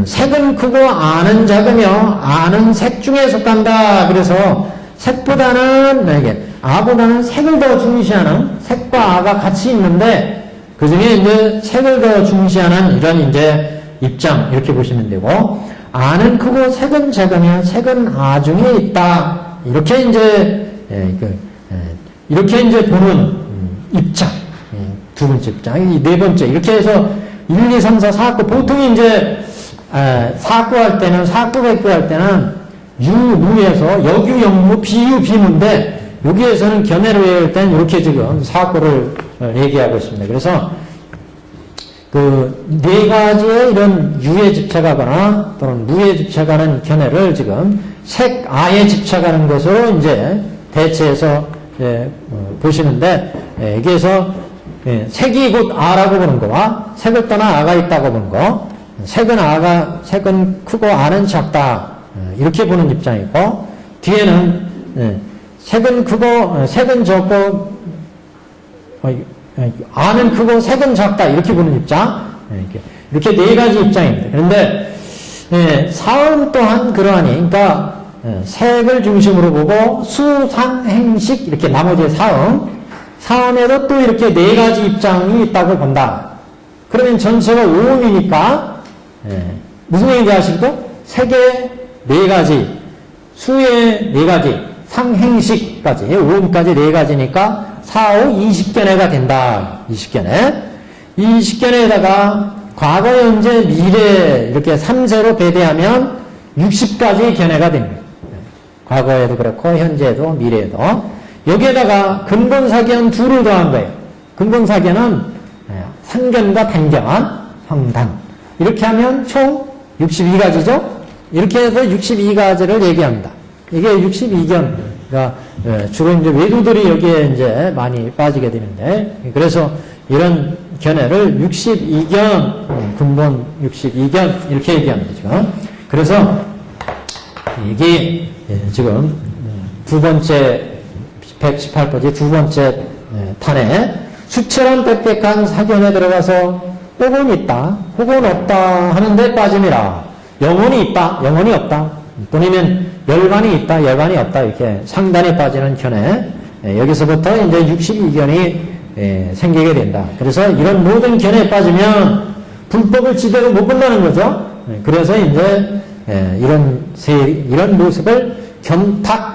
색은 크고 아는 작으며 아는 색 중에 속한다. 그래서 색보다는 이게 아보다는 색을 더 중시하는 색과 아가 같이 있는데 그 중에 이제 색을 더 중시하는 이런 이제 입장 이렇게 보시면 되고 아는 크고 색은 작으면 색은 아 중에 있다 이렇게 이제 이렇게 이제 보는 입장 두 번째 입장 이 네 번째 이렇게 해서 1, 2, 3, 4, 4학구 보통 이제 사학구 할 때는 사학구 백구 할 때는 유무에서 여규 영무 비유 비무인데 여기에서는 견해를 외울 땐 이렇게 지금 사학구를 얘기하고 있습니다. 그래서 그 네 가지의 이런 유에 집착하거나 또는 무에 집착하는 견해를 지금 색, 아에 집착하는 것으로 이제 대체해서 보시는데 여기에서 색이 곧 아라고 보는 거와 색을 떠나 아가 있다고 보는 거, 색은 크고 아는 작다 이렇게 보는 입장이고 뒤에는 색은 크고 색은 적고 아는 크고 색은 작다 이렇게 보는 입장 이렇게 네 가지 입장입니다. 그런데 사음 또한 그러하니 그러니까 색을 중심으로 보고 수상행식 이렇게 나머지 사음에도 또 이렇게 네 가지 입장이 있다고 본다. 그러면 전체가 오음이니까 무슨 얘기인지 아시죠? 색의 네 가지, 수의 네 가지, 상행식까지, 오음까지 네 가지니까 4, 5, 20견해가 된다. 20견해. 이 20견해에다가 과거, 현재, 미래 이렇게 3세로 배대하면 60가지 견해가 됩니다. 과거에도 그렇고 현재에도 미래에도. 여기에다가 근본사견 둘을 더한 거예요. 근본사견은 상견과 단견, 성단. 이렇게 하면 총 62가지죠? 이렇게 해서 62가지를 얘기합니다. 이게 62견. 그러니까 주로 이제 외도들이 여기에 이제 많이 빠지게 되는데, 그래서 이런 견해를 62견, 근본 62견, 이렇게 얘기합니다, 지금. 그래서 이게 지금 두 번째 118페이지 두 번째 탄에 수처럼 빽빽한 사견에 들어가서 혹은 있다, 혹은 없다 하는데 빠짐이라. 영혼이 있다, 영혼이 없다. 또는 열반이 있다, 열반이 없다. 이렇게 상단에 빠지는 견해. 여기서부터 이제 62견이 생기게 된다. 그래서 이런 모든 견에 빠지면 불법을 지대로 못 본다는 거죠. 그래서 이제 이런 모습을 견탁.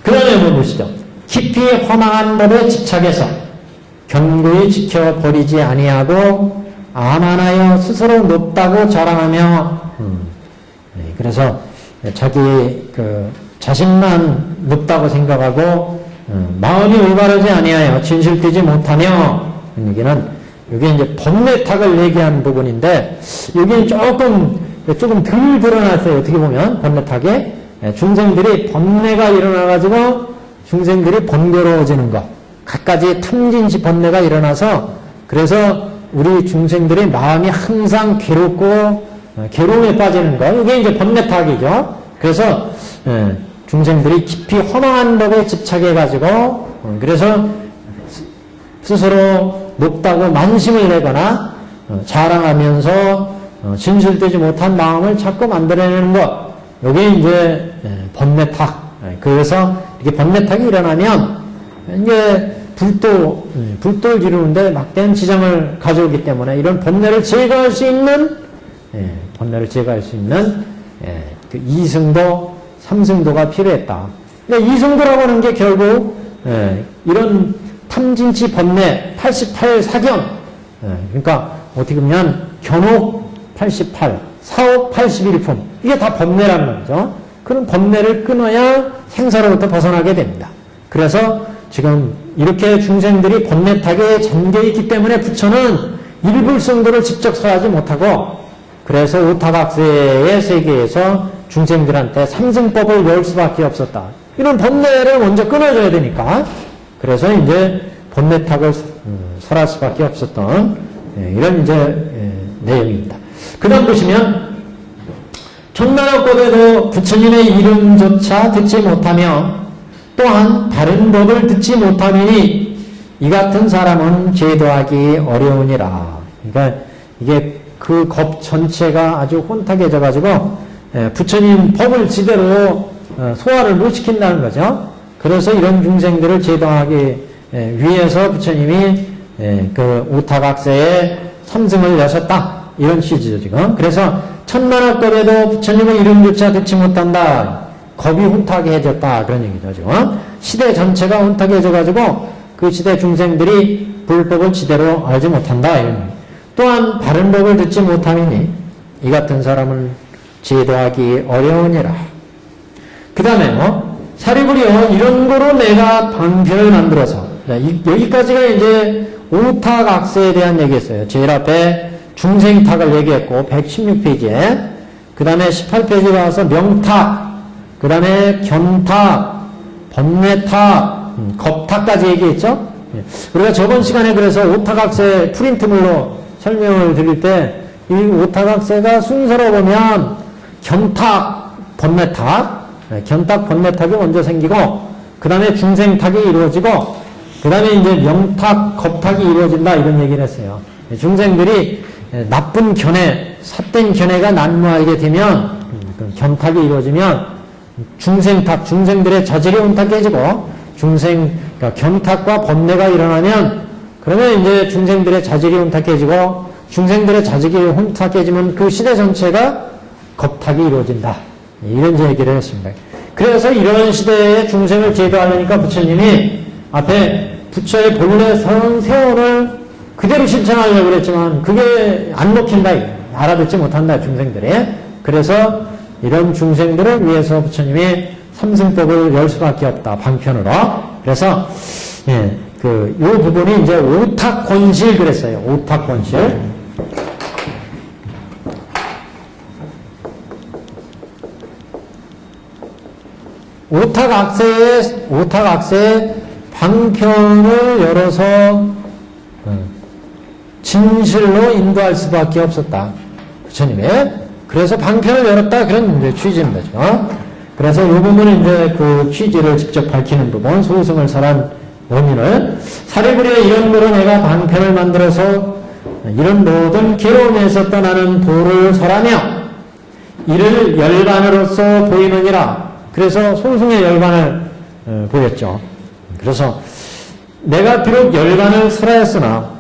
그 다음에 한번 보시죠. 깊이 허망한 법에 집착해서 견고히 지켜버리지 아니하고 아만하여 스스로 높다고 자랑하며 그래서 자기 자신만 높다고 생각하고 마음이 올바르지 아니하여 진실되지 못하며 여기는 이게 이제 번뇌탁을 얘기한 부분인데 여기는 조금 덜 드러났어요. 어떻게 보면 번뇌탁에 중생들이 번뇌가 일어나가지고 중생들이 번거로워지는 것 갖가지 탐진치 번뇌가 일어나서 그래서 우리 중생들의 마음이 항상 괴롭고 괴로움에 빠지는 것 이게 이제 번뇌탁이죠. 그래서 중생들이 깊이 허망한 법에 집착해가지고 그래서 스스로 높다고 만심을 내거나 자랑하면서 진실되지 못한 마음을 자꾸 만들어내는 것 이게 이제 번뇌탁. 그래서 이렇게 번뇌탁이 일어나면 이제 불도를 이루는데 막대한 지장을 가져오기 때문에 이런 번뇌를 제거할 수 있는 그 이승도, 삼승도가 필요했다. 그러니까 이승도라고 하는 게 결국 이런 탐진치 번뇌 88사견 그러니까 어떻게 보면 견옥 88, 사옥 81품 이게 다 번뇌라는 거죠. 그런 번뇌를 끊어야 생사로부터 벗어나게 됩니다. 그래서 지금 이렇게 중생들이 번뇌탁에 잠겨있기 때문에 부처는 일불승도를 직접 설하지 못하고 그래서 오타각세의 세계에서 중생들한테 삼승법을 열 수밖에 없었다. 이런 번뇌를 먼저 끊어줘야 되니까 그래서 이제 번뇌탁을 설할 수밖에 없었던 이런 이제 내용입니다. 그 다음 보시면 천만학법에도 부처님의 이름조차 듣지 못하며 또한 다른 법을 듣지 못하니 이 같은 사람은 제도하기 어려우니라. 그러니까 이게 그 법 전체가 아주 혼탁해져 가지고 부처님 법을 제대로 소화를 못 시킨다는 거죠. 그래서 이런 중생들을 제도하기 위해서 부처님이 그 오타각세에 삼승을 여셨다. 이런 취지죠, 지금. 그래서 천만학법에도 부처님의 이름조차 듣지 못한다. 겁이 혼탁해졌다. 그런 얘기죠, 지금. 시대 전체가 혼탁해져가지고 그 시대 중생들이 불법을 제대로 알지 못한다. 이런 얘기. 또한 바른 법을 듣지 못하니 이 같은 사람은 제도하기 어려우니라. 그 다음에 사리부리여 이런 거로 내가 방편을 만들어서 여기까지가 이제 오탁악세에 대한 얘기였어요. 제일 앞에 중생탁을 얘기했고 116페이지에 그 다음에 18페이지에 와서 명탁 그 다음에 견탁 번뇌탁 겁탁까지 얘기했죠. 우리가 저번 시간에 그래서 오탁악세 프린트물로 설명을 드릴 때 이 오탁악세가 순서로 보면 견탁 번뇌탁 견탁 번뇌탁이 먼저 생기고 그 다음에 중생탁이 이루어지고 그 다음에 이제 명탁 겁탁이 이루어진다 이런 얘기를 했어요. 중생들이 나쁜 견해 삿된 견해가 난무하게 되면 견탁이 이루어지면 중생탁 중생들의 자질이 혼탁해지고 그러니까 견탁과 번뇌가 일어나면 그러면 이제 중생들의 자질이 혼탁해지고 중생들의 자질이 혼탁해지면 그 시대 전체가 겁탁이 이루어진다. 이런 얘기를 했습니다. 그래서 이런 시대에 중생을 제도하려니까 부처님이 앞에 부처의 본래 세원을 그대로 실천하려고 그랬지만 그게 안 먹힌다. 알아듣지 못한다. 중생들이. 그래서 이런 중생들을 위해서 부처님이 삼승법을 열 수밖에 없다. 방편으로. 그래서 요 부분이 이제 오탁권실 그랬어요. 오탁권실. 오탁악세의 방편을 열어서 진실로 인도할 수밖에 없었다. 부처님의. 그래서 방편을 열었다. 그런 이제 취지입니다. 지금. 그래서 이 부분은 이제 그 취지를 직접 밝히는 부분, 소승을 설한 원인을 사리부리에 이런 거로 내가 방편을 만들어서 이런 모든 괴로움에서 떠나는 도를 설하며 이를 열반으로서 보이느니라. 그래서 소승의 열반을 보였죠. 그래서 내가 비록 열반을 설하였으나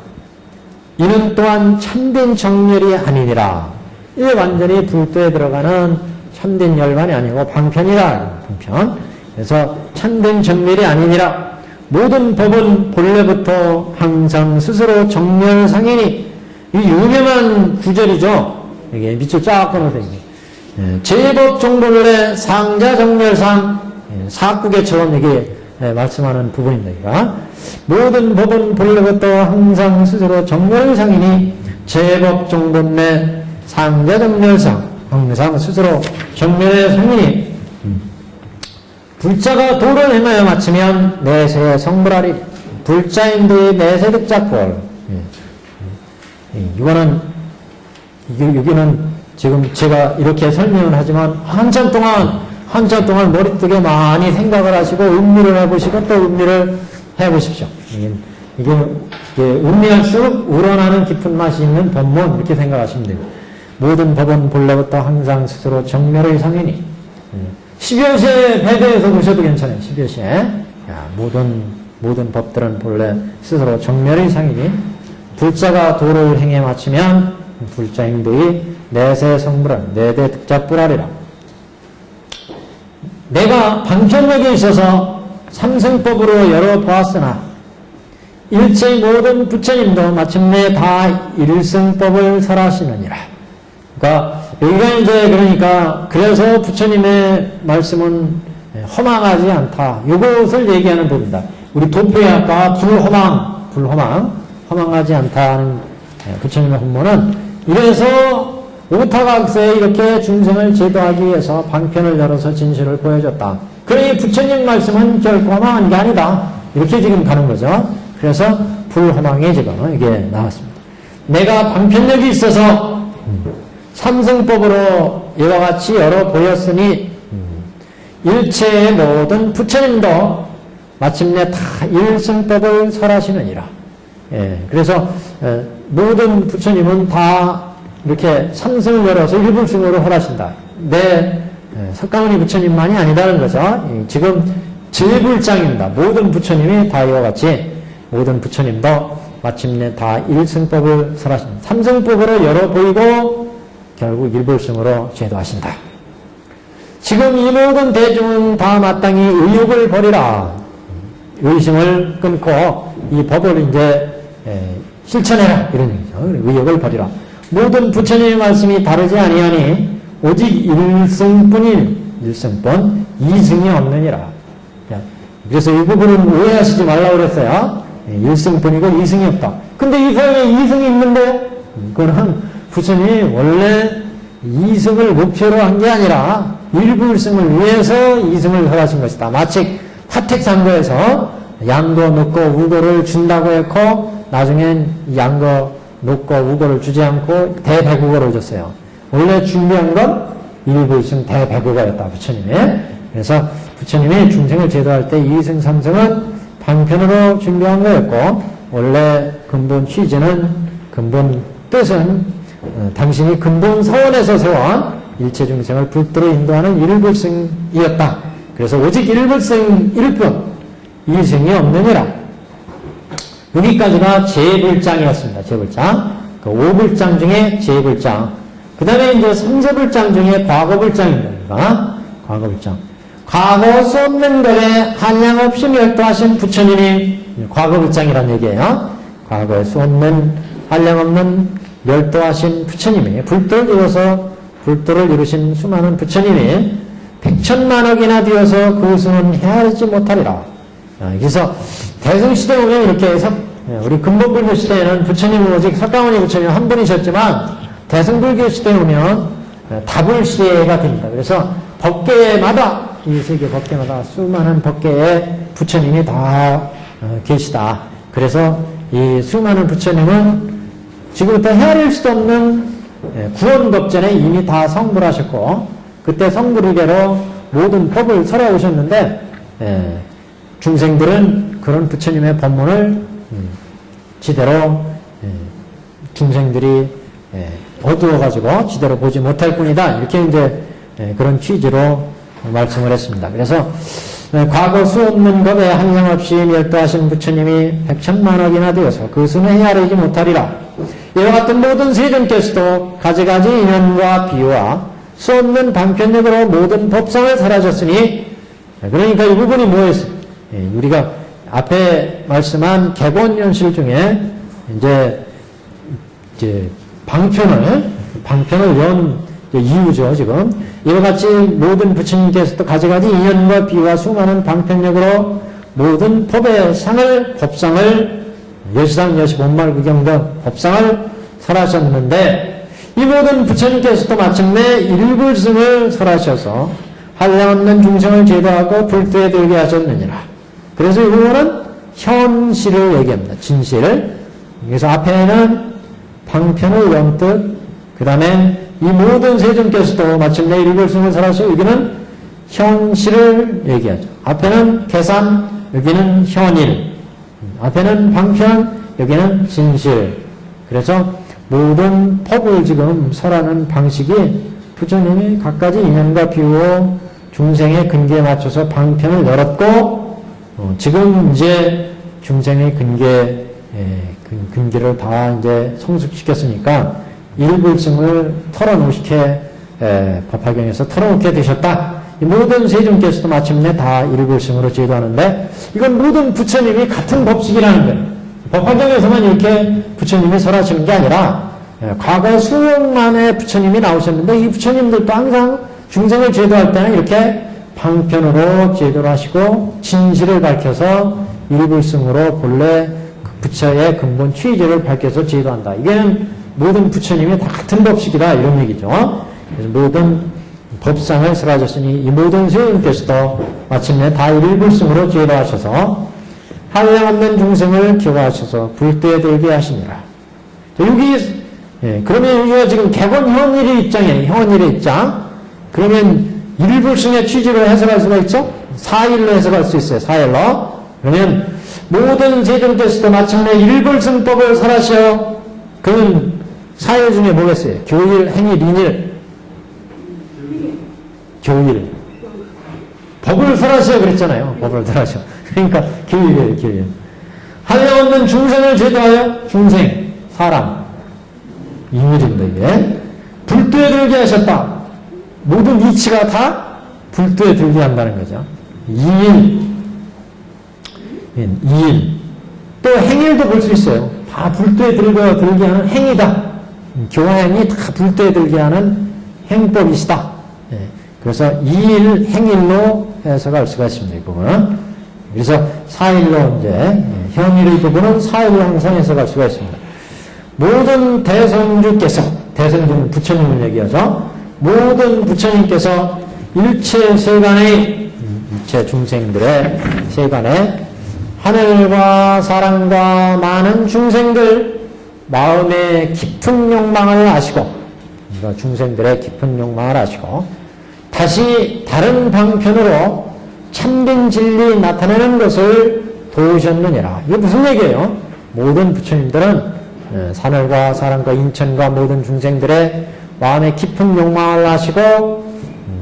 이는 또한 참된 정열이 아니니라. 이게 완전히 불도에 들어가는 참된 열반이 아니고 방편이라. 방편. 그래서 참된 정열이 아니니라. 모든 법은 본래부터 항상 스스로 정열상이니. 이 유명한 구절이죠. 이게 밑줄 쫙 끊어서 제법 종본래 상자 정열상 사구계처럼 이게 말씀하는 부분입니다. 모든 법은 본래부터 항상 스스로 정열상이니 제법 종본래 상자 정열상 항상 스스로 정열의 상이니 불자가 도를 행하여 마치면 내세의 성불하리. 불자인데 내세 득작골. 이거는 여기는 지금 제가 이렇게 설명을 하지만 한참 동안 머리뜨게 많이 생각을 하시고 음미를 해보시고 또 음미를 해보십시오. 이게 음미할수록 우러나는 깊은 맛이 있는 법문 이렇게 생각하시면 돼요. 모든 법은 본래부터 항상 스스로 정멸의 상이니 10여시에 배대에서 보셔도 괜찮아요. 10여시에 모든 법들은 본래 스스로 정멸의 상이니 불자가 도를 행해 마치면 불자 행도의 내세 성불은 내대 득작불하리라. 내가 방편력에 있어서 삼성법으로 열어보았으나 일체 모든 부처님도 마침내 다 일승법을 설하시느니라. 그러니까 여기가 이제 그러니까 그래서 부처님의 말씀은 허망하지 않다. 이것을 얘기하는 부분이다. 우리 도표에 아까 허망하지 않다는 부처님의 법문은 이래서 오타각세에 이렇게 중생을 제도하기 위해서 방편을 열어서 진실을 보여줬다. 그러니 부처님 말씀은 결코 허망한 게 아니다. 이렇게 지금 가는 거죠. 그래서 불허망에 지금 이게 나왔습니다. 내가 방편력이 있어서 삼성법으로 이와 같이 열어 보였으니 일체의 모든 부처님도 마침내 다 일승법을 설하시느니라. 그래서 모든 부처님은 다 이렇게 삼승을 열어서 일불승으로 설하신다. 석가모니 부처님만이 아니다는 거죠. 지금 제불장입니다. 모든 부처님이 다 이와 같이 모든 부처님도 마침내 다 일승법을 설하신다. 삼승법으로 열어 보이고 결국 일불승으로 제도하신다. 지금 이 모든 대중은 다 마땅히 의욕을 버리라. 의심을 끊고 이 법을 이제 실천해라. 이런 얘기죠. 의욕을 버리라. 모든 부처님의 말씀이 다르지 아니하니 오직 일승뿐 이승이 없느니라. 그래서 이 부분은 오해하시지 말라고 그랬어요. 일승뿐이고 이승이 없다. 근데 이 사람에 이승이 있는데 그거는 부처님이 원래 이승을 목표로 한 게 아니라 일불승을 위해서 이승을 설하신 것이다. 마치 화택상고에서 양거, 녹거, 우거를 준다고 했고 나중엔 양거, 녹거, 우거를 주지 않고 대백우거를 줬어요. 원래 준비한 건 일불승 대백우거였다. 부처님이. 그래서 부처님이 중생을 제도할 때 2승, 3승은 방편으로 준비한 거였고 원래 근본 취지는 근본 뜻은 당신이 근본 서원에서 세운 일체 중생을 불도로 인도하는 일불승이었다. 그래서 오직 일불승일 뿐 이승이 없느니라. 여기까지가 제불장이었습니다. 제불장. 그 5불장 중에 제불장. 그 다음에 이제 3세불장 중에 과거불장입니다. 과거불장. 과거 수 없는 것에 한량없이 멸도하신 부처님이 과거불장이란 얘기예요. 과거에 수 없는 한량없는 멸도하신 부처님이 불도를 이루신 수많은 부처님이 백천만억이나 되어서 그 수는 헤아리지 못하리라. 그래서 대승시대 보면 이렇게 해서 우리 근본불교 시대에는 부처님은 오직 석가모니 부처님 한 분이셨지만 대승불교 시대에 오면 다불시대가 됩니다. 그래서 법계마다 이 세계 법계마다 수많은 법계의 부처님이 다 계시다. 그래서 이 수많은 부처님은 지금부터 헤아릴 수도 없는 구원법전에 이미 다 성불하셨고 그때 성불의계로 모든 법을 설해 오셨는데 중생들은 그런 부처님의 법문을 지대로 중생들이 어두워가지고 지대로 보지 못할 뿐이다. 이렇게 이제 그런 취지로 말씀을 했습니다. 그래서 과거 수 없는 법에 한량없이 멸도하신 부처님이 백천만억이나 되어서 그 수는 헤아리지 못하리라. 이와 같은 모든 세존께서도 가지가지 인연과 비유와 수 없는 방편력으로 모든 법상을 설하셨으니, 그러니까 이 부분이 뭐였어요? 우리가 앞에 말씀한 개본연실 중에 이제 방편을 연 이유죠, 지금. 이와 같이 모든 부처님께서도 가지가지 인연과 비유와 수많은 방편력으로 모든 법의 상을, 법상을, 여시상, 여시, 본말, 구경 등 법상을 설하셨는데, 이 모든 부처님께서도 마침내 일불승을 설하셔서 한량없는 중생을 제도하고 불도에 들게 하셨느니라. 그래서 이 부분은 현실을 얘기합니다. 진실을. 그래서 앞에는 방편을 연뜻, 그 다음에 이 모든 세존께서도 마침내 일불승을 설하시고, 여기는 현실을 얘기하죠. 앞에는 계산, 여기는 현일. 앞에는 방편, 여기는 진실. 그래서 모든 법을 지금 설하는 방식이 부처님이 각가지 인연과 비유로 중생의 근기에 맞춰서 방편을 열었고, 지금 이제 중생의 근기를 다 이제 성숙시켰으니까 일불승을 털어놓게, 법화경에서 털어놓게 되셨다. 이 모든 세존께서도 마침내 다 일불승으로 제도하는데, 이건 모든 부처님이 같은 법칙이라는 거예요. 법화경에서만 이렇게 부처님이 설하시는 게 아니라, 과거 수억만의 부처님이 나오셨는데, 이 부처님들도 항상 중생을 제도할 때는 이렇게 방편으로 제도를 하시고, 진실을 밝혀서 일불승으로 본래 그 부처의 근본 취지를 밝혀서 제도한다. 이게 모든 부처님이 다 같은 법칙이다, 이런 얘기죠. 그래서 모든 법상을 설하셨으니 이 모든 세운께서도 마침내 다 일불승으로 제도하셔서 한량없는 중생을 기호하셔서 불도에 들게 하시니라. 여기, 그러면 여기가 지금 개본 현일의 입장이에요. 현일의 입장. 그러면 일불승의 취지로 해석할 수가 있죠? 사일로 해석할 수 있어요. 사일로. 그러면 모든 세존께서도 마침내 일불승법을 설하셔. 그러면 사일 중에 뭐겠어요? 교일, 행일, 인일. 교일. 법을 설하셔 그랬잖아요. 법을 설하셔. 그러니까 교일이에요, 교일. 한량없는 중생을 제도하여 중생, 사람. 인일입니다, 이게. 불도에 들게 하셨다. 모든 이치가 다 불도에 들게 한다는 거죠. 이일. 이일. 또 행일도 볼 수 있어요. 다 불도에 들게 하는 행이다. 교행이 다 불도에 들게 하는 행법이시다. 그래서 이일, 행일로 해석할 수가 있습니다. 이 부분은. 그래서 사일로 이제, 현일의 부분은 사일로 항상 해석할 수가 있습니다. 모든 대성주께서, 대성주는 부처님을 얘기하죠. 모든 부처님께서 일체 세간의, 일체 중생들의 세간에 하늘과 사랑과 많은 중생들 마음의 깊은 욕망을 아시고, 그러니까 중생들의 깊은 욕망을 아시고, 다시 다른 방편으로 참된 진리 나타내는 것을 도우셨느니라. 이게 무슨 얘기예요? 모든 부처님들은 하늘과 사랑과 인천과 모든 중생들의 마음의 깊은 욕망을 아시고,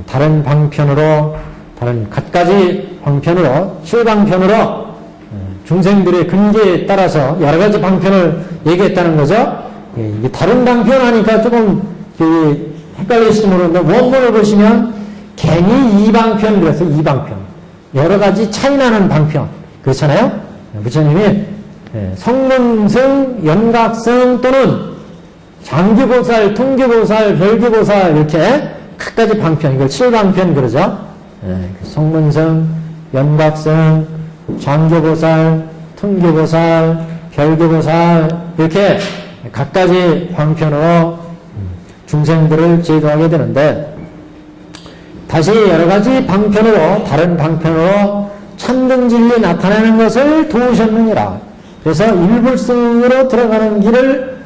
다른 방편으로, 다른 갖가지 방편으로, 실방편으로 중생들의 근기에 따라서 여러 가지 방편을 얘기했다는 거죠. 이게 다른 방편 하니까 조금 헷갈리실지 모르는데, 원문을 보시면 괜히 이방편 그래서 이방편. 여러 가지 차이나는 방편. 그렇잖아요? 부처님이 성문승, 연각승 또는 장기보살, 통기보살, 별기보살 이렇게 각가지 방편, 이걸 칠방편 그러죠. 성문승, 연각승, 장기보살, 통기보살, 별기보살 이렇게 각가지 방편으로 중생들을 제도하게 되는데, 다시 여러 가지 방편으로, 다른 방편으로 참된 진리 나타내는 것을 도우셨느니라. 그래서 일불승으로 들어가는 길을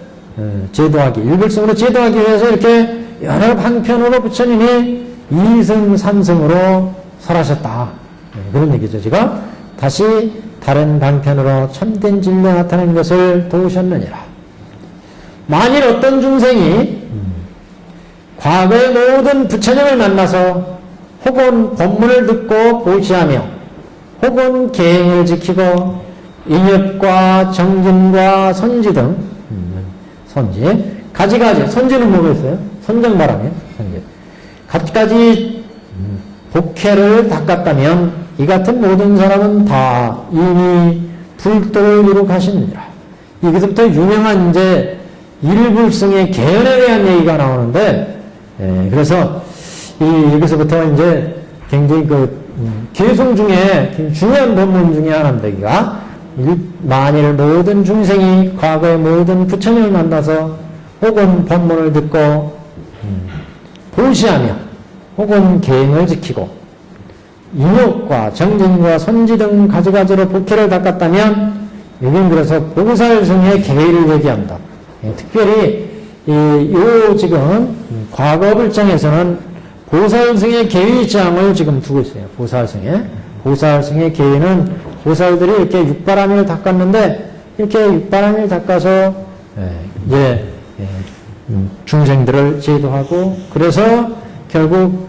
제도하기, 일불승으로 제도하기 위해서 이렇게 여러 방편으로 부처님이 이승, 삼승으로 설하셨다. 그런 얘기죠, 지금. 다시 다른 방편으로 참된 진리 나타내는 것을 도우셨느니라. 만일 어떤 중생이 과거의 모든 부처님을 만나서 혹은 법문을 듣고 보시하며 혹은 계행을 지키고 인협과 정진과 선지 등 선지 가지가지 선지는 뭐가 있어요? 선정바람이에요. 선지 가지가지 복회를 닦았다면 이 같은 모든 사람은 다 이미 불도를 이룩하십니다. 여기서부터 유명한 이제 일불승의 계연에 대한 얘기가 나오는데, 그래서 여기서부터 이제 굉장히 계송 중에 중요한 본문 중에 하나인데, 여기가 만일 모든 중생이 과거의 모든 부처님을 만나서 혹은 법문을 듣고 보시하며 혹은 계행을 지키고 인욕과 정진과 선지 등 가지가지로 복회를 닦았다면 여기는 그래서 보살승의 계의를 얘기합니다. 특별히 지금 과거 불장에서는 보살승의 계의장을 지금 두고 있어요. 보살승의 계의는 보살들이 이렇게 육바라밀을 닦았는데 이렇게 육바라밀을 닦아서 중생들을 제도하고 그래서 결국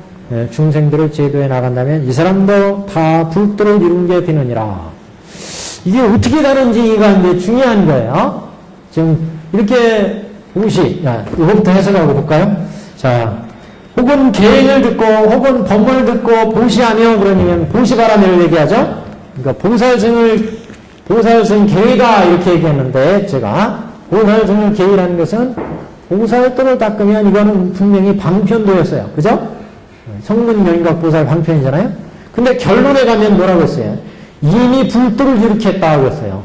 중생들을 제도해 나간다면 이 사람도 다 불도를 이룬 게 되느니라. 이게 어떻게 다른지가 이제 중요한 거예요. 지금 이렇게 이거부터 해석하고 볼까요? 자, 혹은 계행을 듣고 혹은 법문을 듣고 보시하며 그러면 보시바라밀을 얘기하죠. 그러니까 보살승 계의다 이렇게 얘기했는데 제가 보살승을 계의라는 것은 보살도를 닦으면 이거는 분명히 방편도였어요. 그죠? 성문명각 보살 방편이잖아요. 근데 결론에 가면 뭐라고 했어요? 이미 불도를 일으켰다고 했어요.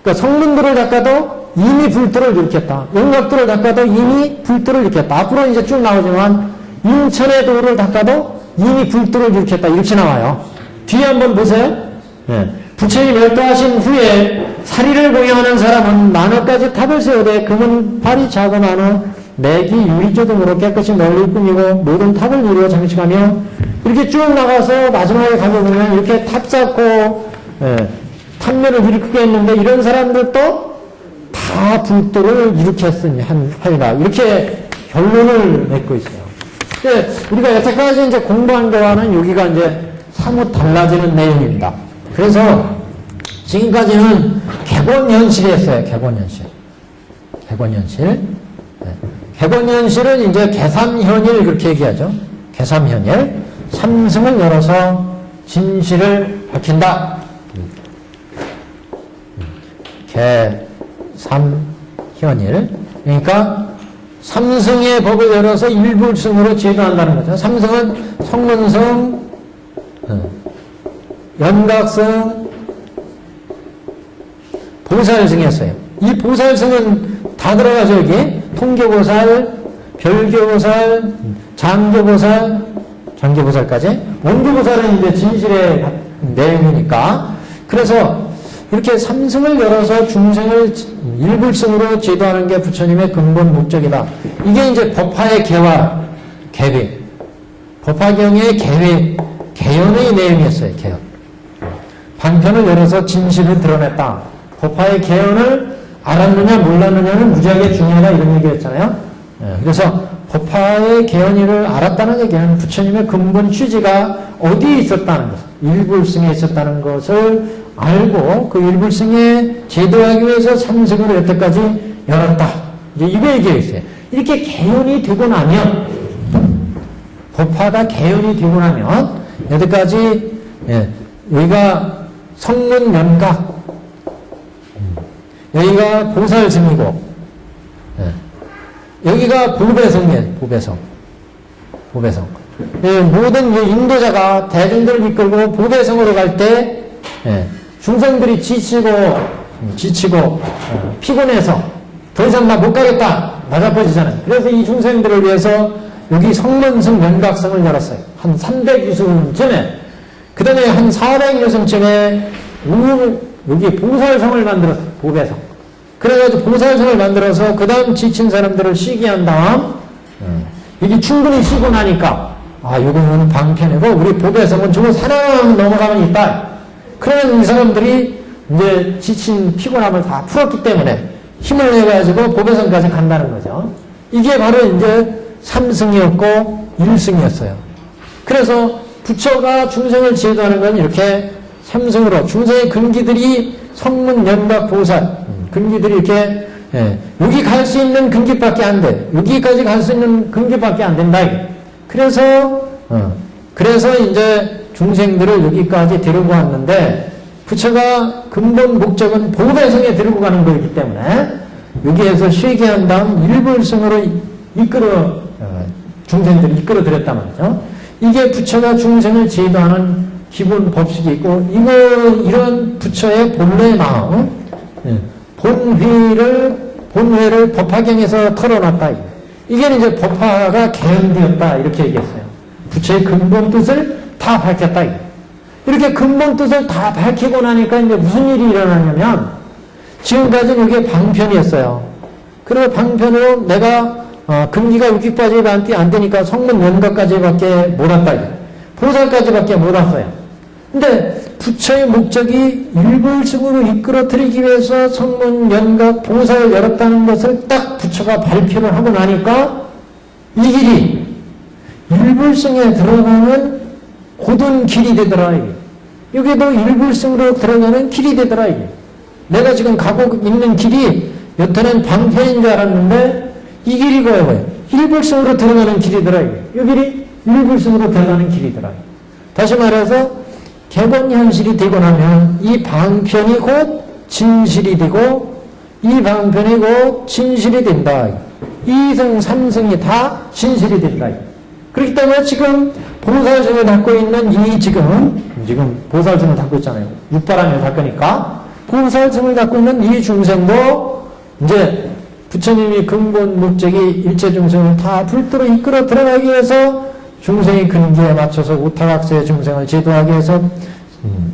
그러니까 성문도를 닦아도 이미 불도를 일으켰다. 영각도를 닦아도 이미 불도를 일으켰다. 앞으로 이제 쭉 나오지만 인천의 도를 닦아도 이미 불도를 일으켰다. 이렇게 나와요. 뒤에 한번 보세요. 부처님이 멸도하신 후에 사리를 공양하는 사람은 만억까지 탑을 세우되 금은 발이 작은 한우 맥이 유리조 등으로 깨끗이 널리 꾸미고 모든 탑을 이루어 장식하며 이렇게 쭉 나가서 마지막에 가보면 이렇게 탑 쌓고 탑면을 일으키게 했는데 이런 사람들도 다 불도를 일으켰으니 하리라 이렇게 결론을 맺고 있어요. 근데 우리가 여태까지 이제 공부한 거와는 여기가 이제 사뭇 달라지는 내용입니다. 그래서 지금까지는 객원현실이었어요. 객원현실은 이제 개삼현일 그렇게 얘기하죠. 개삼현일. 삼승을 열어서 진실을 밝힌다. 개삼현일. 그러니까 삼승의 법을 열어서 일불승으로 제도한다는 거죠. 삼승은 성문승, 연각승, 보살승이었어요. 이 보살승은 다 들어가죠, 여기. 통교보살, 별교보살, 장교보살까지. 원교보살은 이제 진실의 내용이니까. 그래서 이렇게 삼승을 열어서 중생을 일불승으로 제도하는 게 부처님의 근본 목적이다. 이게 이제 법화의 개화, 계획. 법화경의 계획, 개연의 내용이었어요, 개연. 방편을 열어서 진실을 드러냈다. 법화의 개연을 알았느냐 몰랐느냐는 무지하게 중요하다 이런 얘기였잖아요. 그래서 법화의 개연이를 알았다는 얘기는 부처님의 근본 취지가 어디에 있었다는 것, 일불승에 있었다는 것을 알고 그 일불승에 제도하기 위해서 삼승을 여태까지 열었다. 이제 이거 얘기해 있어요. 이렇게 개연이 되고 나면 법화가 개연이 되고 나면 여태까지 여기가 성문연각 여기가 보살승이고 여기가 보배성이에요. 보배성. 모든 인도자가 대중들을 이끌고 보배성으로 갈 때 중생들이 지치고 피곤해서 더 이상 나 못 가겠다 나자빠지잖아요. 그래서 이 중생들을 위해서 여기 성문승 연각성을 열었어요. 한 300유승쯤에 그 다음에 한 400유승쯤에 여기 보살성을 만들었어요. 보배성. 그래가지고 보살성을 만들어서 그 다음 지친 사람들을 쉬게 한 다음 이게 충분히 쉬고 나니까 이거는 방편이고 우리 보배성은 저거 사람 넘어가면 있다. 그러면 이 사람들이 이제 지친 피곤함을 다 풀었기 때문에 힘을 내가지고 보배성까지 간다는 거죠. 이게 바로 이제 3승이었고 1승이었어요. 그래서 부처가 중생을 제도하는 건 이렇게 삼승으로 중생의 근기들이 성문, 연각, 보살 근기들이 이렇게 여기 갈 수 있는 근기밖에 안 돼. 여기까지 갈 수 있는 근기밖에 안 된다. 그래서 이제 중생들을 여기까지 데리고 왔는데 부처가 근본 목적은 보배성에 데리고 가는 거이기 때문에 여기에서 쉬게 한 다음 일불승으로 중생들을 이끌어 들였단 말이죠. 이게 부처가 중생을 제도하는 기본 법칙이 있고 이런 부처의 본래의 마음 본회를 법화경에서 털어놨다. 이게 이제 법화가 개헌되었다 이렇게 얘기했어요. 부처의 근본 뜻을 다 밝혔다. 이렇게 근본 뜻을 다 밝히고 나니까 이제 무슨 일이 일어나냐면 지금까지는 이게 방편이었어요. 그리고 방편으로 내가 근기가 육기까지밖에 안 되니까 성문 연각까지밖에 못 왔다. 보살까지밖에 못 왔어요. 근데 부처의 목적이 일불승으로 이끌어들이기 위해서 성문 연각 보살을 열었다는 것을 딱 부처가 발표를 하고 나니까 이 길이 일불승에 들어가는 고든 길이 되더라. 여기도 일불승으로 들어가는 길이 되더라. 내가 지금 가고 있는 길이 여태는 방편인 줄 알았는데 이 길이 뭐예요? 일불승으로 들어가는 길이더라. 이 길이 일불승으로 들어가는 길이더라. 다시 말해서 객원현실이 되고 나면 이 방편이 곧 진실이 되고 이 방편이 곧 진실이 된다. 이승 삼승이 다 진실이 된다. 그렇기 때문에 지금 보살승을 닦고 있는 지금 보살승을 닦고 있잖아요. 육바람을 닦으니까 보살승을 닦고 있는 이 중생도 이제 부처님이 근본 목적이 일체 중생을 다 불도로 이끌어 들어가기 위해서 중생의 근기에 맞춰서 우타각세의 중생을 제도하기 위해서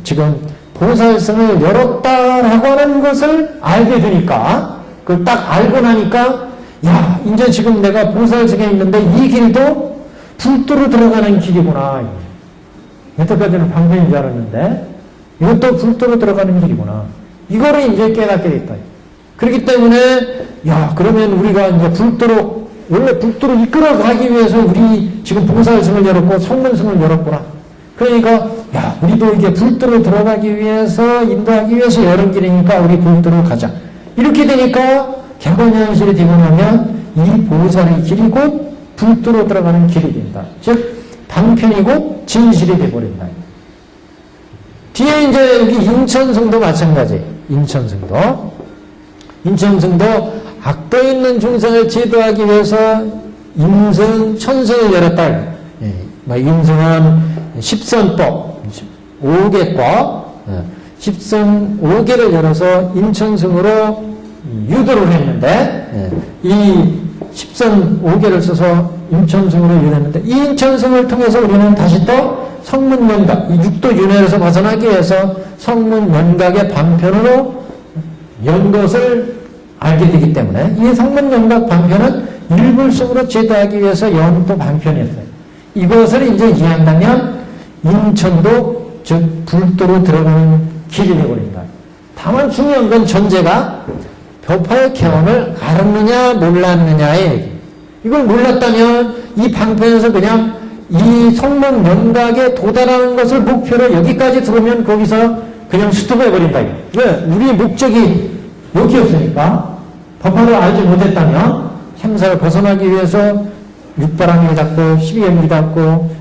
지금 보살승을 열었다라고 하는 것을 알게 되니까 그걸 딱 알고 나니까 야 이제 지금 내가 보살승에 있는데 이 길도 불도로 들어가는 길이구나. 여태까지는 방편인 줄 알았는데 이것도 불도로 들어가는 길이구나. 이거를 이제 깨닫게 됐다. 그렇기 때문에 야 그러면 우리가 이제 원래 불도로 이끌어가기 위해서 우리 지금 보살승을 열었고 성문승을 열었구나. 그러니까 야 우리도 이게 불도로 들어가기 위해서 인도하기 위해서 열은 길이니까 우리 불도로 가자. 이렇게 되니까 객원현실이 되고 나면 이 보살의 길이 곧 불도로 들어가는 길이 된다. 즉 방편이고 진실이 되어버린다. 뒤에 이제 여기 인천승도 마찬가지. 인천승도 악도 있는 중생을 제도하기 위해서 인승, 천승을 열었다. 인승은 십선법, 5개법, 십선 5개를 열어서 인천승으로 유도를 했는데 이 십선 5개를 써서 인천승으로 유도했는데 이 인천승을 통해서 우리는 다시 또 성문연각, 이 육도 윤회에서 벗어나기 위해서 성문연각의 방편으로 연 것을 알게 되기 때문에 이 성문연각 방편은 일불승으로 제도하기 위해서 연 또 방편이었어요. 이것을 이제 이해한다면 인천도 즉 불도로 들어가는 길이 되어버린다. 다만 중요한 건 전제가 법화의 개원을 알았느냐 몰랐느냐의 얘기. 이걸 몰랐다면 이 방편에서 그냥 이 성문 연각에 도달하는 것을 목표로 여기까지 들어오면 거기서 그냥 스톱해버린다. 왜? 우리의 목적이 여기였으니까 법화를 알지 못했다면 생사를 벗어나기 위해서 육바람을 닦고 12연기 닦고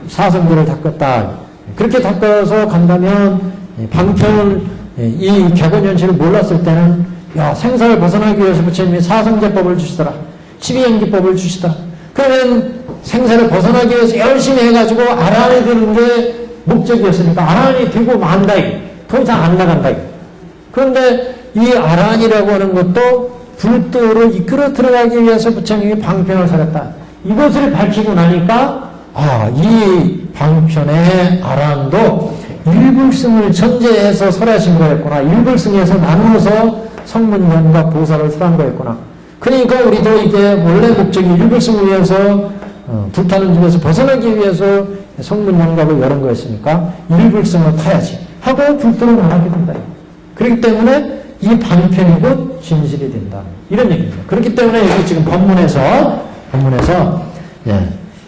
사성들을 닦았다. 그렇게 닦아서 간다면 방편 이 객원현실을 몰랐을 때는 야 생사를 벗어나기 위해서 부처님이 사성제법을 주시더라. 12연기법을 주시더라. 그러면 생사를 벗어나기 위해서 열심히 해가지고 아란이 되는 게 목적이었으니까 아란이 되고 만다. 더 이상 안 나간다. 그런데 이 아란이라고 하는 것도 불도로 이끌어 들어가기 위해서 부처님이 방편을 설했다. 이것을 밝히고 나니까 이 방편의 아란도 일불승을 전제해서 설하신 거였구나. 일불승에서 나누어서 성문연각 보살을 설한 거였구나. 그러니까 우리도 이게 원래 목적이 일불승을 위해서 불타는 집에서 벗어나기 위해서 성문연각을 열은 거였으니까 일불승을 타야지 하고 불도로 나가게 된다. 그렇기 때문에 이 방편이 곧 진실이 된다. 이런 얘기입니다. 그렇기 때문에 여기 지금 법문에서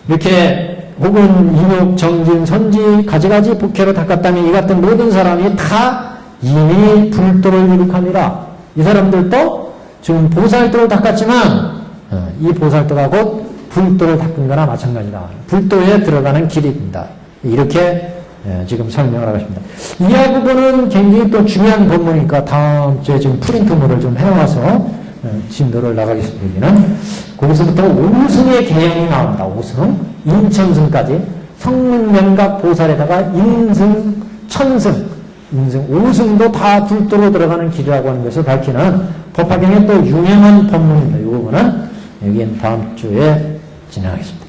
이렇게 혹은 인욕, 정진, 선지, 가지가지 복회로 닦았다면 이 같은 모든 사람이 다 이미 불도를 이룩합니다. 이 사람들도 지금 보살도를 닦았지만 이 보살도가 곧 불도를 닦은 거나 마찬가지다. 불도에 들어가는 길입니다. 이렇게 지금 설명을 하고 있습니다. 이하 부분은 굉장히 또 중요한 본문이니까 다음 주에 지금 프린트물을 좀 해와서 진도를 나가겠습니다. 여기는 거기서부터 오승의 개형이 나옵니다. 오승, 인천승까지 성명각 보살에다가 인승, 천승, 인승, 오승도 다 불도로 들어가는 길이라고 하는 것을 밝히는 법화경의 또 유명한 본문입니다. 이 부분은 여기는 다음 주에 진행하겠습니다.